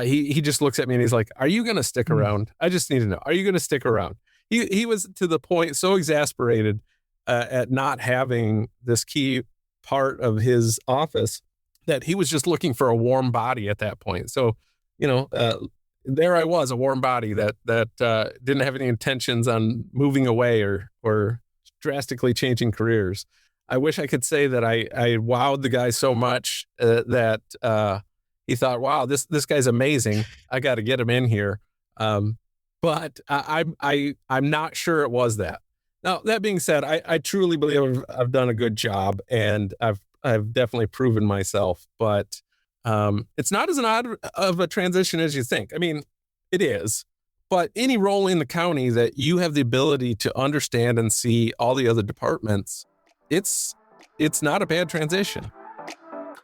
He just looks at me and he's like, "Are you going to stick around? I just need to know. Are you going to stick around?" He was to the point so exasperated at not having this key part of his office that he was just looking for a warm body at that point. So, there I was, a warm body that didn't have any intentions on moving away or drastically changing careers. I wish I could say that I wowed the guy so much that he thought, wow, this guy's amazing. I got to get him in here. But I'm not sure it was that. Now, that being said, I truly believe I've done a good job, and I've definitely proven myself. But it's not as odd of a transition as you think. I mean, it is. But any role in the county that you have the ability to understand and see all the other departments, it's not a bad transition.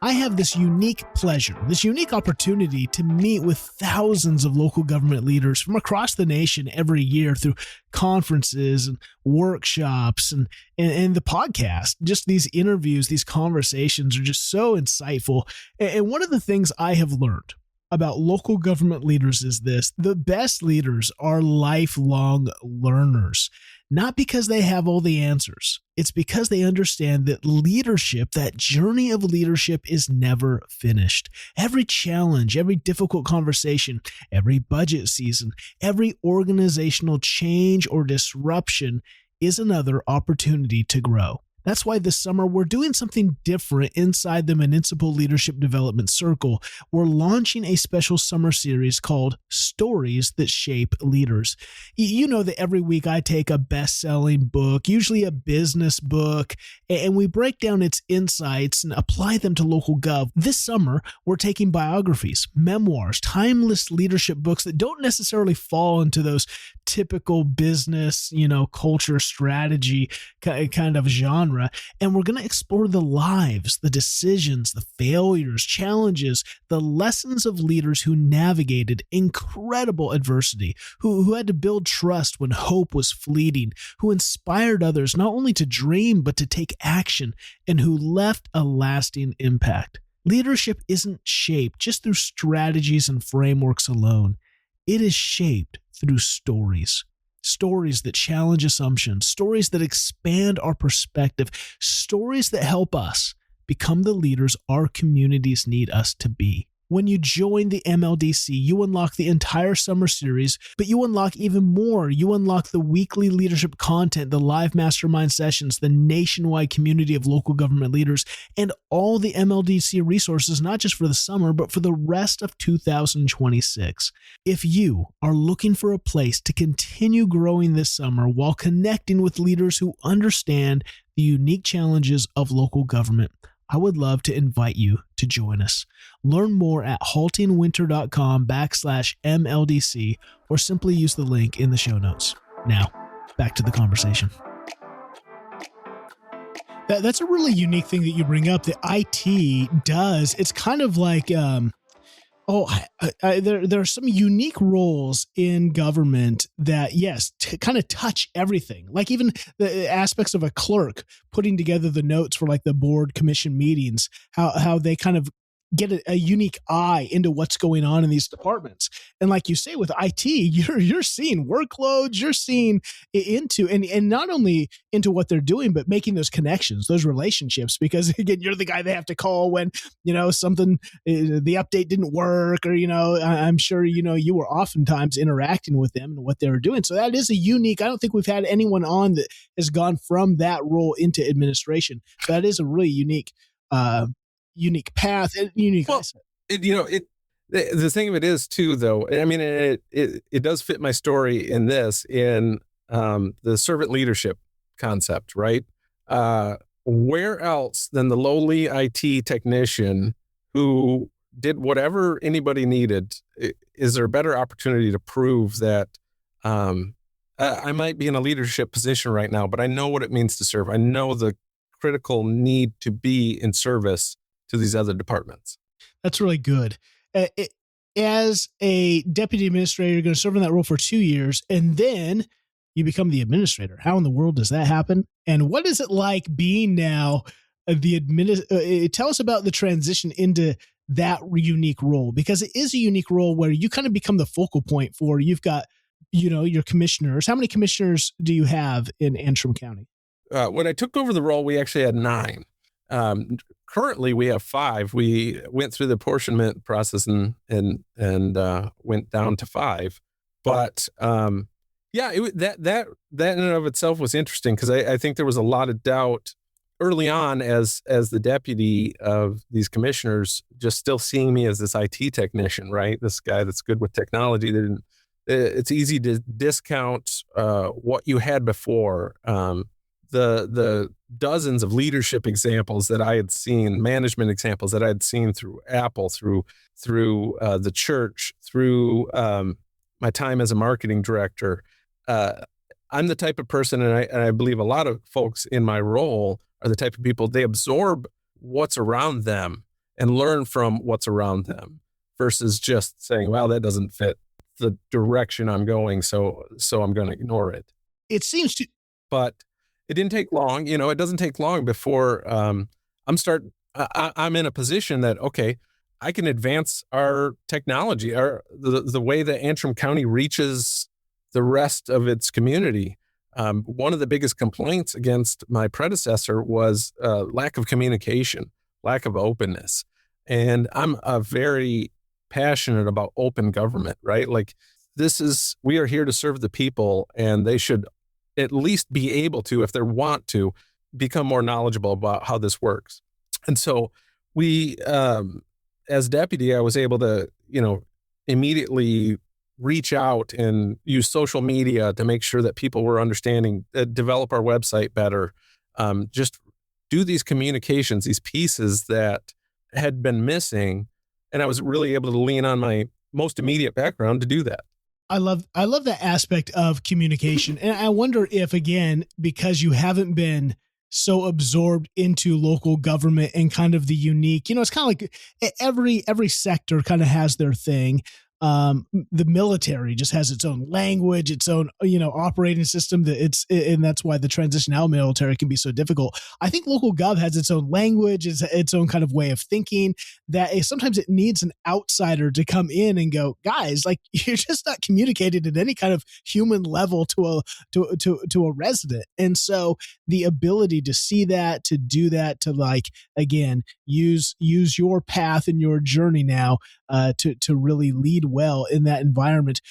I have this unique pleasure, this unique opportunity to meet with thousands of local government leaders from across the nation every year through conferences and workshops and the podcast. Just these interviews, these conversations are just so insightful. And one of the things I have learned about local government leaders is this: the best leaders are lifelong learners. Not because they have all the answers. It's because they understand that leadership, that journey of leadership, is never finished. Every challenge, every difficult conversation, every budget season, every organizational change or disruption is another opportunity to grow. That's why this summer we're doing something different inside the Municipal Leadership Development Circle. We're launching a special summer series called Stories That Shape Leaders. You know that every week I take a best-selling book, usually a business book, and we break down its insights and apply them to local gov. This summer, we're taking biographies, memoirs, timeless leadership books that don't necessarily fall into those typical business, culture, strategy kind of genre. genre, and we're going to explore the lives, the decisions, the failures, challenges, the lessons of leaders who navigated incredible adversity, who had to build trust when hope was fleeting, who inspired others not only to dream but to take action, and who left a lasting impact. Leadership isn't shaped just through strategies and frameworks alone. It is shaped through stories. Stories that challenge assumptions, stories that expand our perspective, stories that help us become the leaders our communities need us to be. When you join the MLDC, you unlock the entire summer series, but you unlock even more. You unlock the weekly leadership content, the live mastermind sessions, the nationwide community of local government leaders, and all the MLDC resources, not just for the summer, but for the rest of 2026. If you are looking for a place to continue growing this summer while connecting with leaders who understand the unique challenges of local government, I would love to invite you to join us. Learn more at haltingwinter.com/MLDC or simply use the link in the show notes. Now, back to the conversation. That's a really unique thing that you bring up that IT does. It's kind of like, there are some unique roles in government that, yes, kind of touch everything. Like even the aspects of a clerk putting together the notes for like the board commission meetings, how they kind of get a unique eye into what's going on in these departments. And like you say with IT, you're seeing workloads, you're seeing into, and not only into what they're doing, but making those connections, those relationships, because again, you're the guy they have to call when, something, the update didn't work, or, I'm sure, you were oftentimes interacting with them and what they were doing. So that is a unique, I don't think we've had anyone on that has gone from that role into administration. That is a really unique path and unique. Well, the thing of it is too, though, I mean, it does fit my story in the servant leadership concept, right? Where else than the lowly IT technician who did whatever anybody needed? Is there a better opportunity to prove that I might be in a leadership position right now, but I know what it means to serve. I know the critical need to be in service to these other departments. That's really good. As a deputy administrator, you're going to serve in that role for 2 years, and then you become the administrator. How in the world does that happen? And what is it like being now tell us about the transition into that unique role, because it is a unique role where you kind of become the focal point for, you've got, your commissioners. How many commissioners do you have in Antrim County? When I took over the role, we actually had 9. Currently, we have 5. We went through the apportionment process and went down to 5. But that in and of itself was interesting, because I think there was a lot of doubt early on as the deputy of these commissioners, just still seeing me as this IT technician, right? This guy that's good with technology. It's easy to discount what you had before. The dozens of leadership examples that I had seen, management examples that I had seen through Apple, through the church, through my time as a marketing director. I'm the type of person, and I believe a lot of folks in my role are the type of people, they absorb what's around them and learn from what's around them, versus just saying, well, that doesn't fit the direction I'm going, so I'm going to ignore it. It seems to... But it didn't take long. It doesn't take long before I'm in a position that, okay, I can advance our technology, the way that Antrim County reaches the rest of its community. One of the biggest complaints against my predecessor was lack of communication, lack of openness. And I'm very passionate about open government, right? Like, we are here to serve the people, and they should at least be able to, if they want to, become more knowledgeable about how this works. And so we, as deputy, I was able to, immediately reach out and use social media to make sure that people were understanding, develop our website better, just do these communications, these pieces that had been missing. And I was really able to lean on my most immediate background to do that. I love that aspect of communication. And I wonder if, again, because you haven't been so absorbed into local government and kind of the unique, it's kind of like every sector kind of has their thing. The military just has its own language, its own, operating system and that's why the transition out of military can be so difficult. I think local gov has its own language, its own kind of way of thinking that sometimes it needs an outsider to come in and go, guys, like you're just not communicating at any kind of human level to a resident. And so the ability to see that, to do that, to like, again, use your path and your journey now to really lead well in that environment.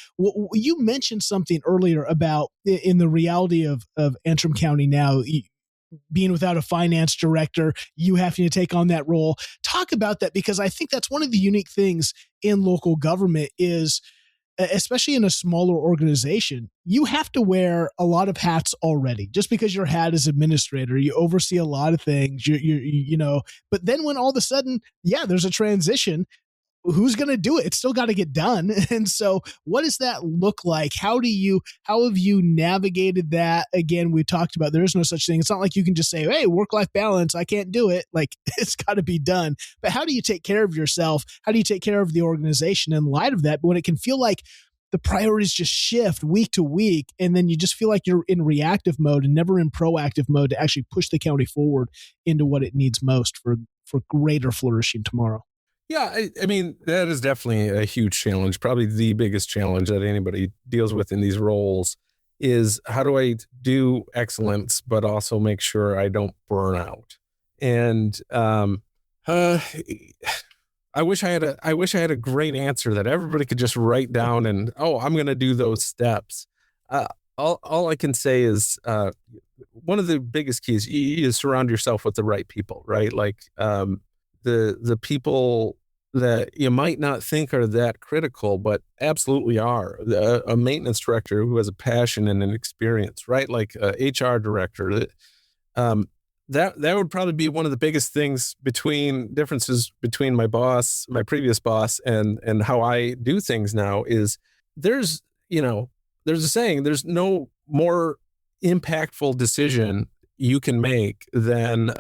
You mentioned something earlier about in the reality of Antrim County now, being without a finance director, you having to take on that role. Talk about that, because I think that's one of the unique things in local government is, especially in a smaller organization, you have to wear a lot of hats already. Just because your hat is administrator, you oversee a lot of things, but then when all of a sudden, there's a transition, who's going to do it? It's still got to get done. And so what does that look like? How have you navigated that? Again, we talked about there is no such thing. It's not like you can just say, hey, work-life balance, I can't do it. Like it's got to be done. But how do you take care of yourself? How do you take care of the organization in light of that? But when it can feel like the priorities just shift week to week, and then you just feel like you're in reactive mode and never in proactive mode to actually push the county forward into what it needs most for greater flourishing tomorrow. Yeah, I mean, that is definitely a huge challenge. Probably the biggest challenge that anybody deals with in these roles is how do I do excellence, but also make sure I don't burn out? And I wish I had a great answer that everybody could just write down and, I'm going to do those steps. All I can say is one of the biggest keys is surround yourself with the right people, right? Like the people that you might not think are that critical, but absolutely are. A maintenance director who has a passion and an experience, right? Like a HR director. That would probably be one of the biggest differences between my previous boss, and how I do things now is there's a saying, there's no more impactful decision you can make than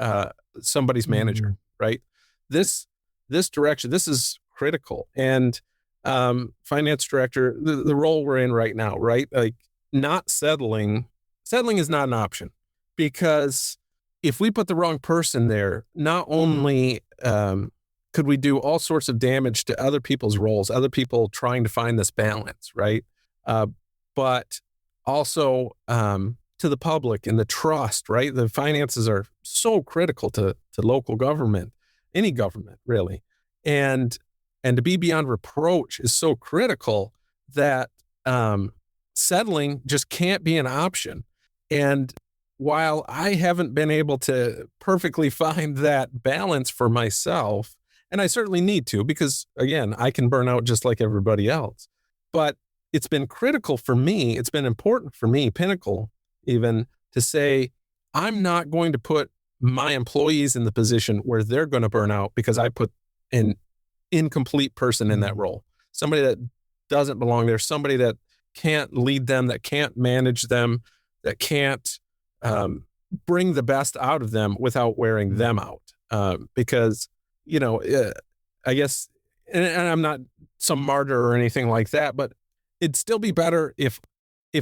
somebody's manager, right? This direction, this is critical. And finance director, the role we're in right now, right? Like not settling is not an option, because if we put the wrong person there, not only could we do all sorts of damage to other people's roles, other people trying to find this balance, right? But also to the public and the trust, right? The finances are so critical to local government, any government really. And to be beyond reproach is so critical that settling just can't be an option. And while I haven't been able to perfectly find that balance for myself, and I certainly need to, because again, I can burn out just like everybody else, but it's been critical for me. It's been important for me, Pinnacle, even to say, I'm not going to put my employees in the position where they're going to burn out because I put an incomplete person in that role, somebody that doesn't belong there, somebody that can't lead them, that can't manage them, that can't bring the best out of them without wearing them out. Because, I guess, and I'm not some martyr or anything like that, but it'd still be better if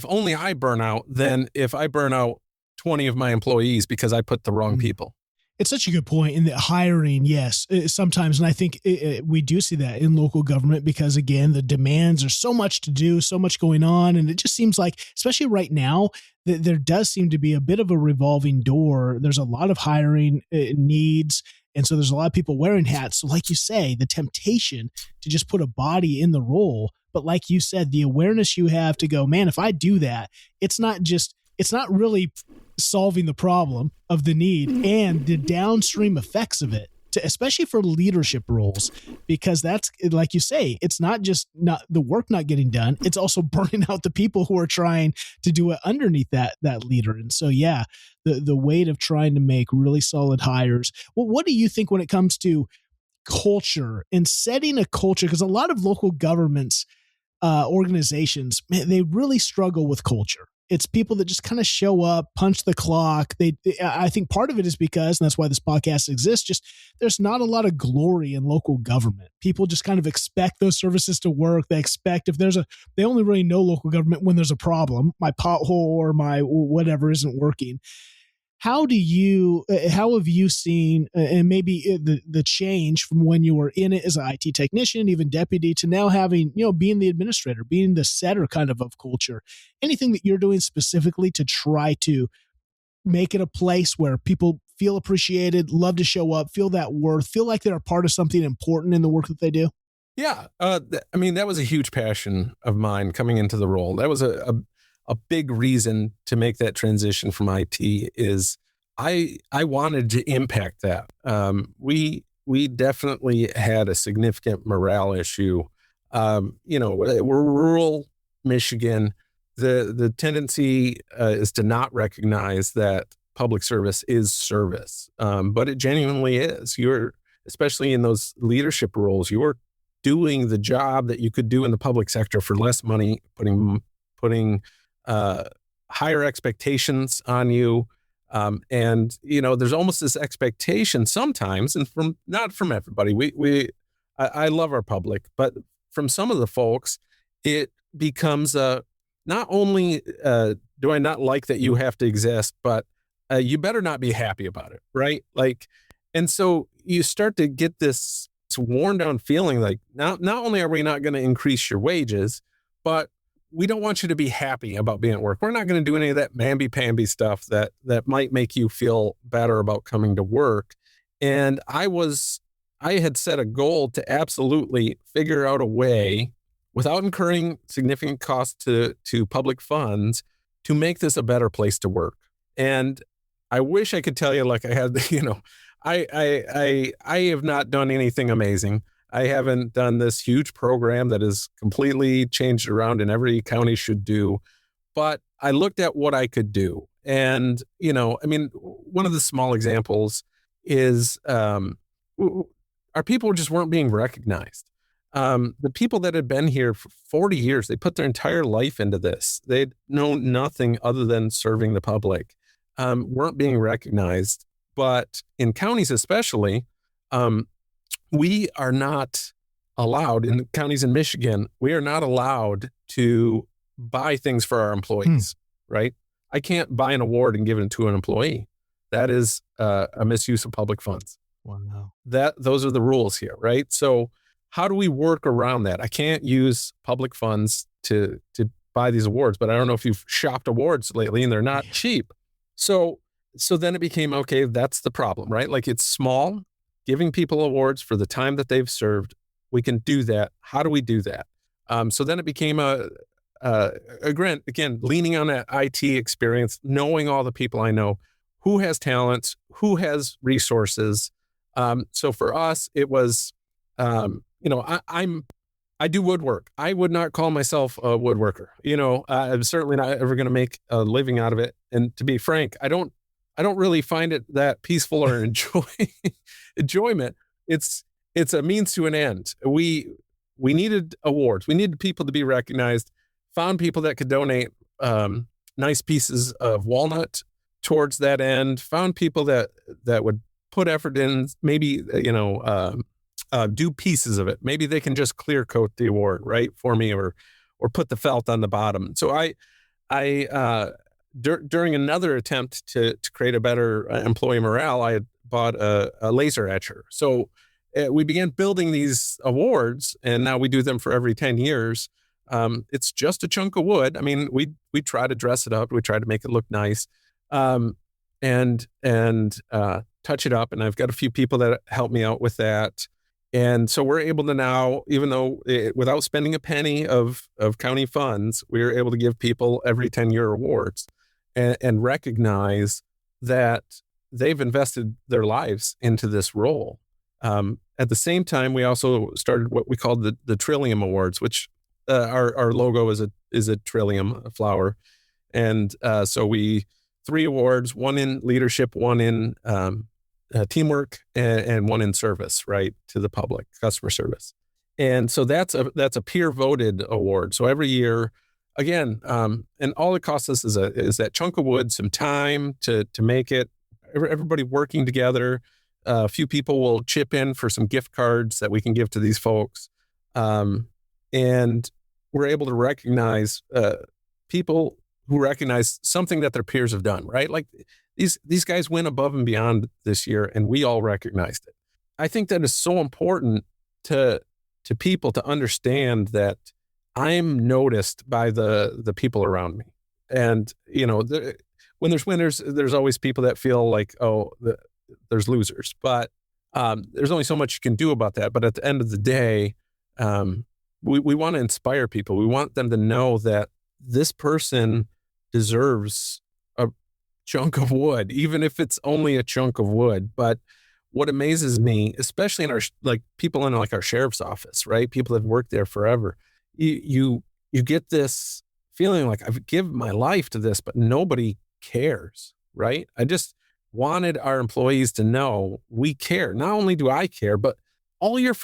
only I burn out than if I burn out 20 of my employees because I put the wrong people. It's such a good point in the hiring. Yes, sometimes. And I think we do see that in local government because, again, the demands are so much to do, so much going on. And it just seems like, especially right now, that there does seem to be a bit of a revolving door. There's a lot of hiring needs. And so there's a lot of people wearing hats. So like you say, the temptation to just put a body in the role. But like you said, the awareness you have to go, man, if I do that, it's not really solving the problem of the need and the downstream effects of it, especially for leadership roles, because that's, like you say, it's not just not the work not getting done, it's also burning out the people who are trying to do it underneath that leader. And so, yeah, the weight of trying to make really solid hires. Well, what do you think when it comes to culture and setting a culture? Because a lot of local governments, organizations, man, they really struggle with culture. It's people that just kind of show up, punch the clock. I think part of it is because, and that's why this podcast exists, just there's not a lot of glory in local government. People just kind of expect those services to work. They expect they only really know local government when there's a problem, my pothole or my whatever isn't working. How have you seen, and maybe the change from when you were in it as an IT technician, even deputy, to now having, being the administrator, being the setter kind of culture? Anything that you're doing specifically to try to make it a place where people feel appreciated, love to show up, feel that worth, feel like they're a part of something important in the work that they do? Yeah. That was a huge passion of mine coming into the role. That was a big reason to make that transition from IT is I wanted to impact that. We definitely had a significant morale issue. We're rural Michigan. The tendency is to not recognize that public service is service, but it genuinely is. Especially in those leadership roles, you're doing the job that you could do in the public sector for less money, putting higher expectations on you. And there's almost this expectation sometimes, and not from everybody. I love our public, but from some of the folks, it becomes not only do I not like that you have to exist, but you better not be happy about it, right? And so you start to get this worn down feeling like not only are we not going to increase your wages, but we don't want you to be happy about being at work. We're not going to do any of that mamby-pamby stuff that might make you feel better about coming to work. And I had set a goal to absolutely figure out a way, without incurring significant costs to public funds, to make this a better place to work. And I wish I could tell you like I had, I have not done anything amazing. I haven't done this huge program that is completely changed around and every county should do, but I looked at what I could do. And, one of the small examples is our people just weren't being recognized. The people that had been here for 40 years, they put their entire life into this. They'd known nothing other than serving the public, weren't being recognized. But in counties especially, we are not allowed, in counties in Michigan, we are not allowed to buy things for our employees, right? I can't buy an award and give it to an employee. That is a misuse of public funds. Wow. Those are the rules here, right? So how do we work around that? I can't use public funds to buy these awards, but I don't know if you've shopped awards lately and they're not cheap. So then it became, okay, that's the problem, right? Like it's small, giving people awards for the time that they've served. We can do that. How do we do that? So then it became again, leaning on that IT experience, knowing all the people I know, who has talents, who has resources. So for us, it was, I do woodwork. I would not call myself a woodworker. I'm certainly not ever going to make a living out of it. And to be frank, I don't really find it that peaceful or enjoyment. It's a means to an end. We needed awards. We needed people to be recognized, found people that could donate nice pieces of walnut towards that end, found people that would put effort in, maybe, do pieces of it. Maybe they can just clear coat the award, right, for me, or put the felt on the bottom. So during another attempt to create a better employee morale, I had bought a laser etcher. So we began building these awards, and now we do them for every 10 years. It's just a chunk of wood. I mean, we try to dress it up. We try to make it look nice, and touch it up. And I've got a few people that help me out with that. And so we're able to now, even though without spending a penny of county funds, we're able to give people every 10-year awards and recognize that they've invested their lives into this role. At the same time, we also started what we called the Trillium Awards, which our logo is a trillium, a flower. And so 3 awards, 1 in leadership, 1 in teamwork, and 1 in service, right, to the public, customer service. And so that's a peer voted award. So every year again, and all it costs us is that chunk of wood, some time to make it. Everybody working together. A few people will chip in for some gift cards that we can give to these folks, and we're able to recognize people who recognize something that their peers have done. Right, like these guys went above and beyond this year, and we all recognized it. I think that is so important to people to understand that I'm noticed by the people around me. And, when there's winners, there's always people that feel like, there's losers. But there's only so much you can do about that. But at the end of the day, we want to inspire people. We want them to know that this person deserves a chunk of wood, even if it's only a chunk of wood. But what amazes me, especially in our people in our sheriff's office, right? People have worked there forever. You get this feeling like I've given my life to this, but nobody cares, right? I just wanted our employees to know we care. Not only do I care, but all your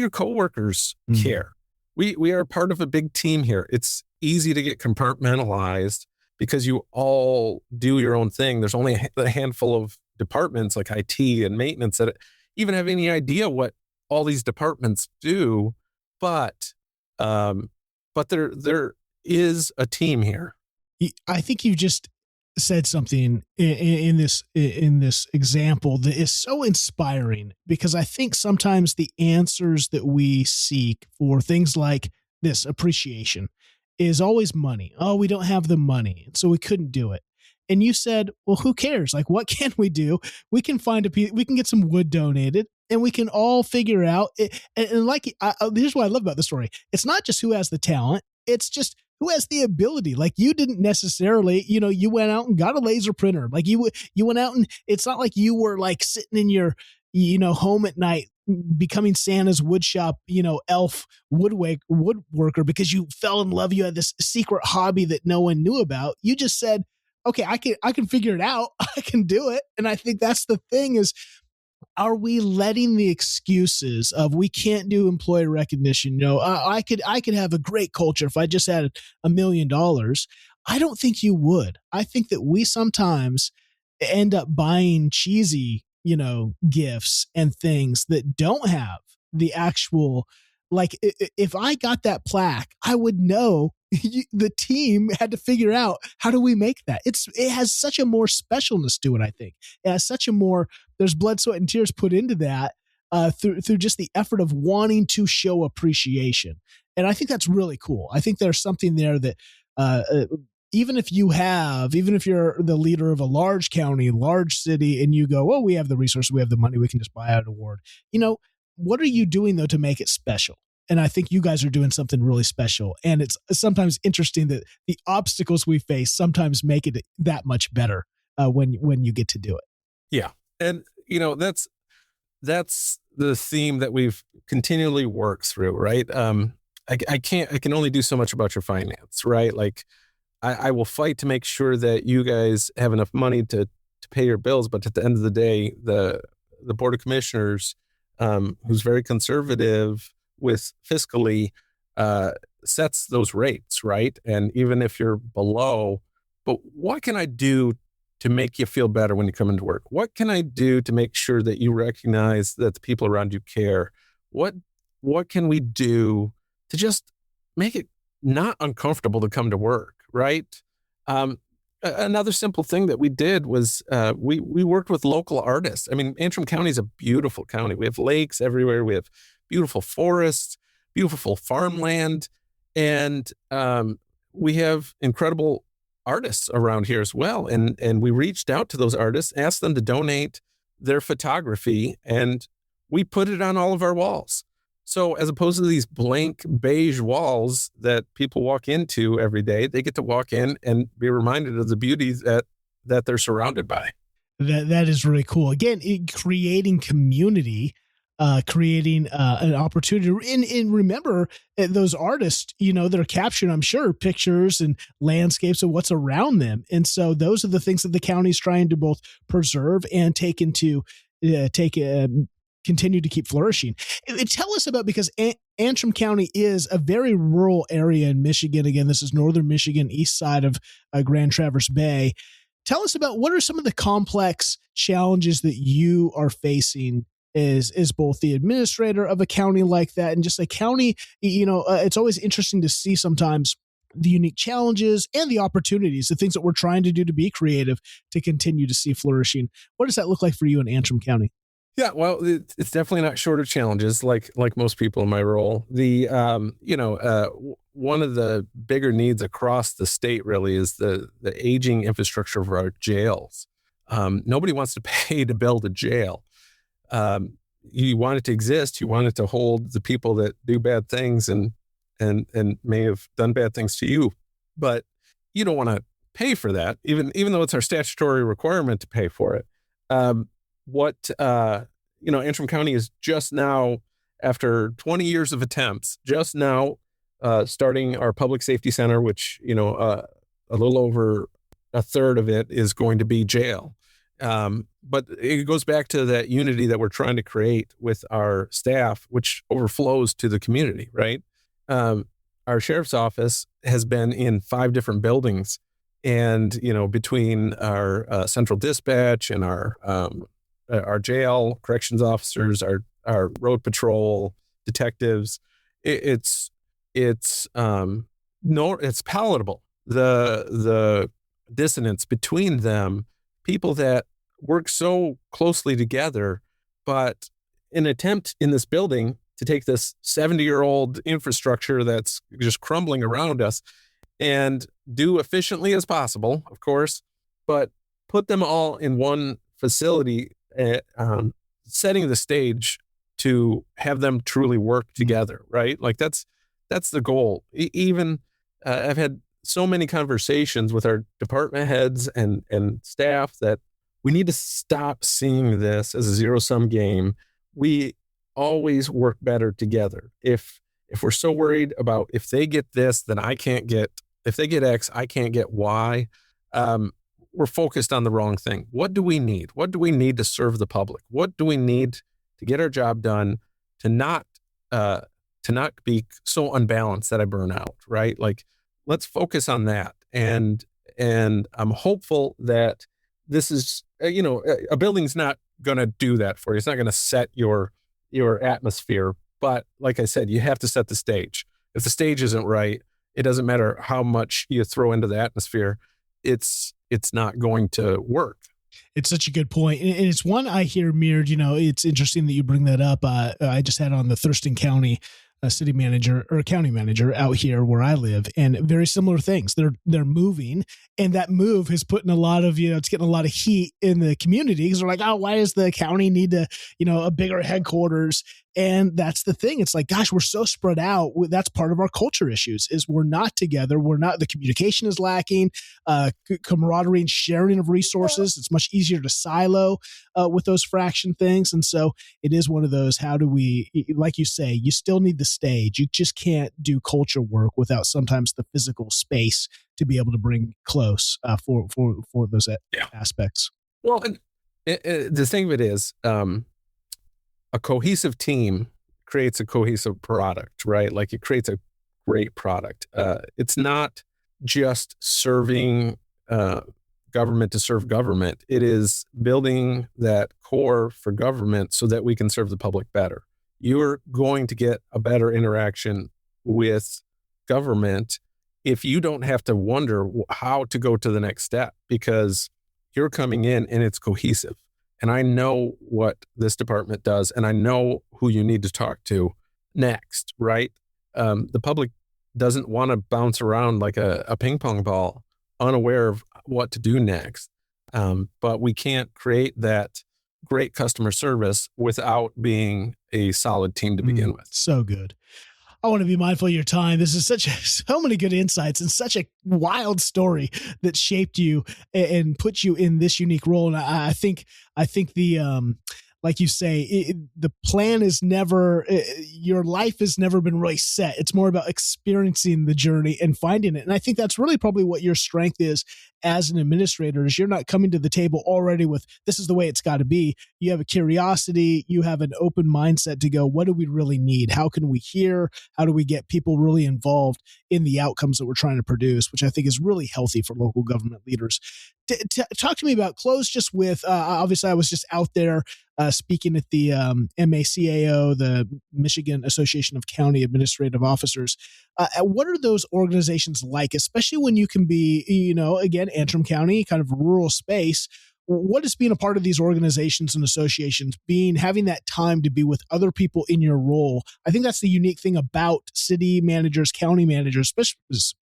coworkers care. We are part of a big team here. It's easy to get compartmentalized because you all do your own thing. There's only a handful of departments like IT and maintenance that even have any idea what all these departments do, but there is a team here. I think you just said something in this example that is so inspiring, because I think sometimes the answers that we seek for things like this appreciation is always money. Oh, we don't have the money, so we couldn't do it. And you said, well, who cares? Like, what can we do? We can we can get some wood donated, and we can all figure out it. And here's what I love about the story. It's not just who has the talent. It's just who has the ability. Like, you didn't necessarily, you went out and got a laser printer. Like you went out, and it's not like you were like sitting in your, home at night, becoming Santa's woodshop, elf woodworker because you fell in love. You had this secret hobby that no one knew about. You just said, okay, I can figure it out. I can do it. And I think that's the thing is, are we letting the excuses of we can't do employee recognition? I could have a great culture if I just had $1 million. I don't think you would. I think that we sometimes end up buying cheesy, gifts and things that don't have the actual, like, if I got that plaque, I would know the team had to figure out, how do we make that? It has such a more specialness to it. I think it has such a more, there's blood, sweat, and tears put into that through just the effort of wanting to show appreciation. And I think that's really cool. I think there's something there that even if you're the leader of a large county, large city, and you go, oh, we have the resources, we have the money, we can just buy out an award. What are you doing though to make it special? And I think you guys are doing something really special. And it's sometimes interesting that the obstacles we face sometimes make it that much better when you get to do it. Yeah. And, that's the theme that we've continually worked through, right? I can only do so much about your finance, right? Like I will fight to make sure that you guys have enough money to pay your bills. But at the end of the day, the Board of Commissioners, who's very conservative with fiscally, sets those rates, right? And even if you're below, but what can I do to make you feel better when you come into work? What can I do to make sure that you recognize that the people around you care? What can we do to just make it not uncomfortable to come to work, right? Another simple thing that we did was we worked with local artists. I mean, Antrim County is a beautiful county. We have lakes everywhere. We have beautiful forests, beautiful farmland, and we have incredible artists around here as well. And we reached out to those artists, asked them to donate their photography, and we put it on all of our walls. So as opposed to these blank beige walls that people walk into every day, they get to walk in and be reminded of the beauties that they're surrounded by. That is really cool. Again, creating community, creating an opportunity. And remember, those artists, that are capturing, I'm sure, pictures and landscapes of what's around them. And so those are the things that the county's trying to both preserve and take continue to keep flourishing. Tell us about, because Antrim County is a very rural area in Michigan. Again, this is northern Michigan, east side of Grand Traverse Bay. Tell us about what are some of the complex challenges that you are facing as both the administrator of a county like that and just a county. It's always interesting to see sometimes the unique challenges and the opportunities, the things that we're trying to do to be creative to continue to see flourishing. What does that look like for you in Antrim County? Yeah, well, it's definitely not short of challenges, like most people in my role. The one of the bigger needs across the state really is the aging infrastructure of our jails. Nobody wants to pay to build a jail. You want it to exist. You want it to hold the people that do bad things and may have done bad things to you, but you don't want to pay for that, even though it's our statutory requirement to pay for it. Antrim County is just now, after 20 years of attempts, just now starting our public safety center, which, a little over a third of it is going to be jail. But it goes back to that unity that we're trying to create with our staff, which overflows to the community, right? Our sheriff's office has been in 5 different buildings, and, between our central dispatch and our jail, corrections officers, our road patrol, detectives, it's palatable. The dissonance between them, people that work so closely together, but an attempt in this building to take this 70-year-old infrastructure that's just crumbling around us and do efficiently as possible, of course, but put them all in one facility, setting the stage to have them truly work together, right? Like that's the goal. I've had so many conversations with our department heads and staff that we need to stop seeing this as a zero-sum game. We always work better together. If we're so worried about if they get this, then if they get X, I can't get Y, we're focused on the wrong thing. What do we need? What do we need to serve the public? What do we need to get our job done, to not be so unbalanced that I burn out, right? Like, let's focus on that. And I'm hopeful that this is, a building's not going to do that for you. It's not going to set your atmosphere. But like I said, you have to set the stage. If the stage isn't right, it doesn't matter how much you throw into the atmosphere. It's not going to work. It's such a good point. And it's one I hear mirrored. It's interesting that you bring that up. I just had on the Thurston County city manager or county manager out here where I live, and very similar things. They're moving, and that move has put in a lot of, it's getting a lot of heat in the community because they're like, oh, why does the county need to, a bigger headquarters? And that's the thing. It's like, gosh, we're so spread out. That's part of our culture issues is we're not together. The communication is lacking, camaraderie and sharing of resources. It's much easier to silo with those fraction things. And so it is one of those, how do we, like you say, you still need the stage. You just can't do culture work without sometimes the physical space to be able to bring close for those aspects. Well, and the thing of it is, a cohesive team creates a cohesive product, right? Like it creates a great product. It's not just serving government to serve government. It is building that core for government so that we can serve the public better. You're going to get a better interaction with government if you don't have to wonder how to go to the next step, because you're coming in and it's cohesive. And I know what this department does, and I know who you need to talk to next, right? The public doesn't want to bounce around like a ping pong ball, unaware of what to do next. But we can't create that great customer service without being a solid team to begin with. So good. I want to be mindful of your time. This is so many good insights and such a wild story that shaped you and put you in this unique role. And I think the like you say, the plan is never, your life has never been really set. It's more about experiencing the journey and finding it. And I think that's really probably what your strength is as an administrator, is you're not coming to the table already with, this is the way it's got to be. You have a curiosity, you have an open mindset to go, what do we really need? How can we hear? How do we get people really involved in the outcomes that we're trying to produce, which I think is really healthy for local government leaders. Talk to me about, close just with, obviously I was just out there speaking at the MACAO, the Michigan Association of County Administrative Officers. What are those organizations like, especially when you can be, again, Antrim County, kind of rural space? What is being a part of these organizations and associations, having that time to be with other people in your role? I think that's the unique thing about city managers, county managers,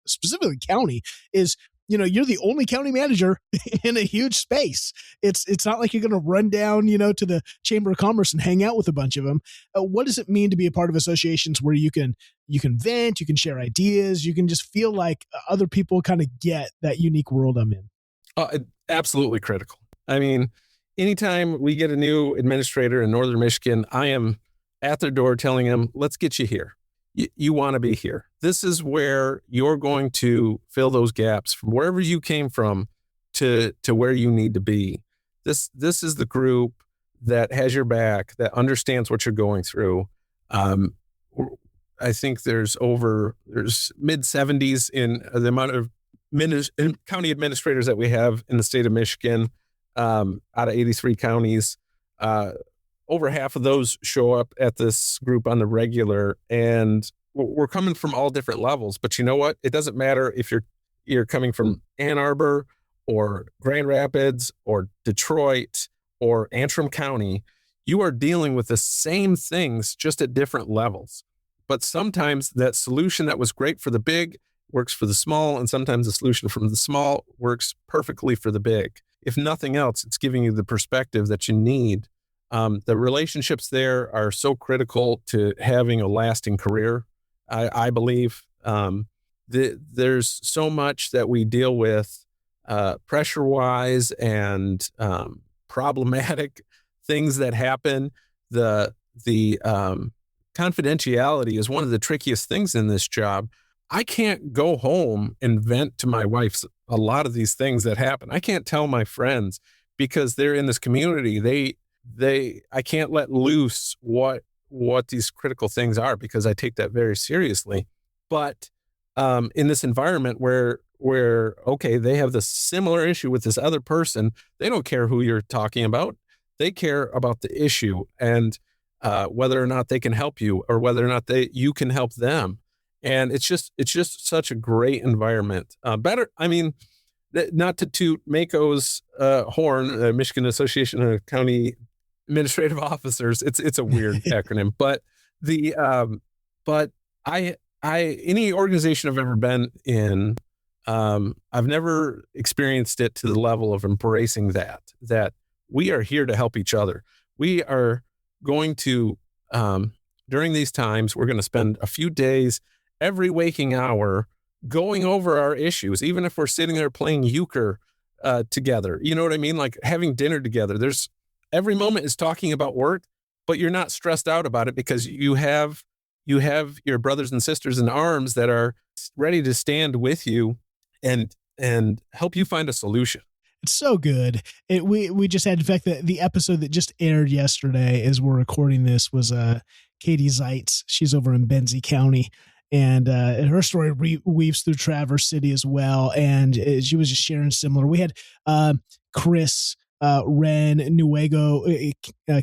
specifically county, is you're the only county manager in a huge space. It's not like you're going to run down, to the Chamber of Commerce and hang out with a bunch of them. What does it mean to be a part of associations where you can vent, you can share ideas, you can just feel like other people kind of get that unique world I'm in? Absolutely critical. I mean, anytime we get a new administrator in Northern Michigan, I am at their door telling them, let's get you here. You want to be here. This is where you're going to fill those gaps from wherever you came from to where you need to be. This is the group that has your back, that understands what you're going through. I think there's mid-70s in the amount of county administrators that we have in the state of Michigan, out of 83 counties. Over half of those show up at this group on the regular, and we're coming from all different levels. But you know what? It doesn't matter if you're coming from Ann Arbor or Grand Rapids or Detroit or Antrim County. You are dealing with the same things, just at different levels. But sometimes that solution that was great for the big works for the small, and sometimes the solution from the small works perfectly for the big. If nothing else, it's giving you the perspective that you need. The relationships there are so critical to having a lasting career, I believe. There's so much that we deal with pressure-wise and problematic things that happen. The confidentiality is one of the trickiest things in this job. I can't go home and vent to my wife a lot of these things that happen. I can't tell my friends because they're in this community. I can't let loose what these critical things are, because I take that very seriously. But in this environment where okay, they have this similar issue with this other person, they don't care who you're talking about. They care about the issue and whether or not they can help you, or whether or not you can help them. And it's just such a great environment. Not to toot MACO's horn, Michigan Association of County Administrative Officers. It's a weird acronym, but any organization I've ever been in, I've never experienced it to the level of embracing that we are here to help each other. We are going to, during these times, we're going to spend a few days every waking hour going over our issues, even if we're sitting there playing euchre together. You know what I mean? Like having dinner together. Every moment is talking about work, but you're not stressed out about it because you have your brothers and sisters in arms that are ready to stand with you and help you find a solution. It's so good. We just had, in fact, the episode that just aired yesterday as we're recording this was Katie Zeitz. She's over in Benzie County. And her story weaves through Traverse City as well. And she was just sharing similar. We had Chris Wren, Newaygo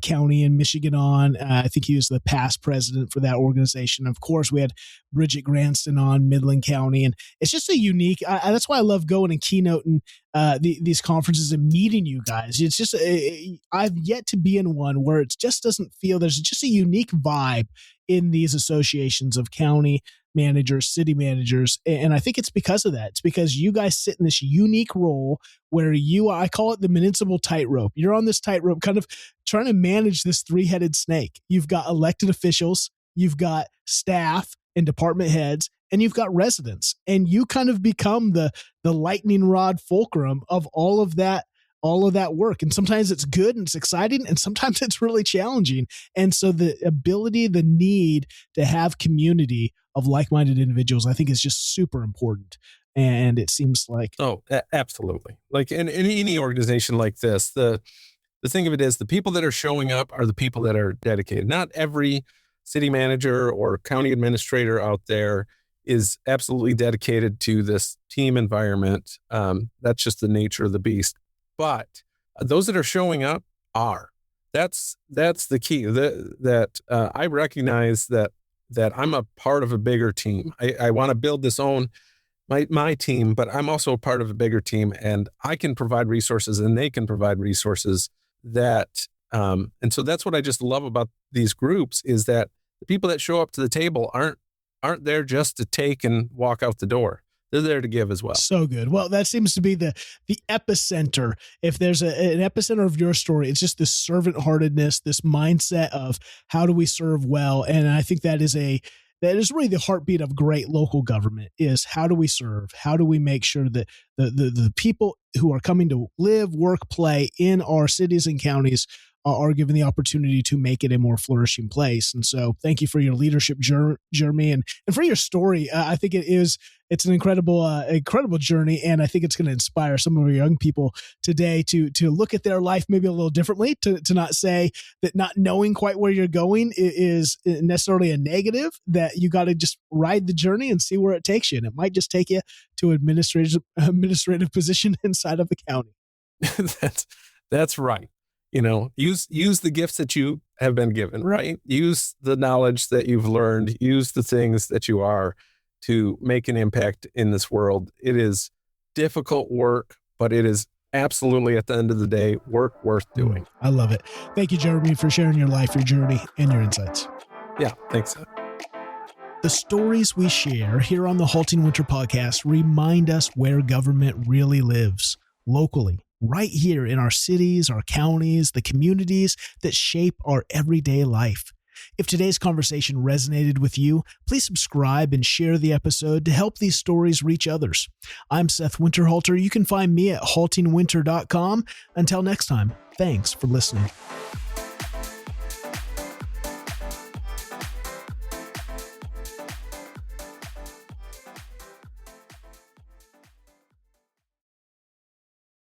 County in Michigan on. I think he was the past president for that organization. Of course, we had Bridget Granston on, Midland County. And it's just a unique, that's why I love going and keynoting these conferences and meeting you guys. It's just, I've yet to be in one where it just doesn't feel, there's just a unique vibe in these associations of county managers, city managers. And I think it's because of that. It's because you guys sit in this unique role where I call it the municipal tightrope. You're on this tightrope kind of trying to manage this three-headed snake. You've got elected officials, you've got staff and department heads, and you've got residents. And you kind of become the lightning rod fulcrum of all of that all of that work. And sometimes it's good and it's exciting, and sometimes it's really challenging. And so the ability, the need to have community of like-minded individuals, I think is just super important. And it seems like... Oh, absolutely. Like in any organization like this, the thing of it is the people that are showing up are the people that are dedicated. Not every city manager or county administrator out there is absolutely dedicated to this team environment. That's just the nature of the beast. But those that are showing up are. That's the key. That I recognize that I'm a part of a bigger team. I want to build my team, but I'm also a part of a bigger team, and I can provide resources and they can provide resources that, and so that's what I just love about these groups, is that the people that show up to the table aren't there just to take and walk out the door. They're there to give as well. So good. Well, that seems to be the epicenter. If there's an epicenter of your story, it's just this servant-heartedness, this mindset of how do we serve well. And I think that is really the heartbeat of great local government, is how do we serve? How do we make sure that the people who are coming to live, work, play in our cities and counties are given the opportunity to make it a more flourishing place. And so thank you for your leadership, Jeremy, and for your story. I think it's an incredible journey. And I think it's going to inspire some of our young people today to look at their life maybe a little differently, to not say that not knowing quite where you're going is necessarily a negative, that you got to just ride the journey and see where it takes you. And it might just take you to an administrative position inside of the county. That's right. Use the gifts that you have been given, right? Use the knowledge that you've learned, use the things that you are to make an impact in this world. It is difficult work, but it is absolutely, at the end of the day, work worth doing. I love it. Thank you, Jeremy, for sharing your life, your journey, and your insights. Yeah, thanks. The stories we share here on the Halting Winter Podcast remind us where government really lives, locally, right here in our cities, our counties, the communities that shape our everyday life. If today's conversation resonated with you, please subscribe and share the episode to help these stories reach others. I'm Seth Winterhalter. You can find me at HaltingWinter.com. Until next time, thanks for listening.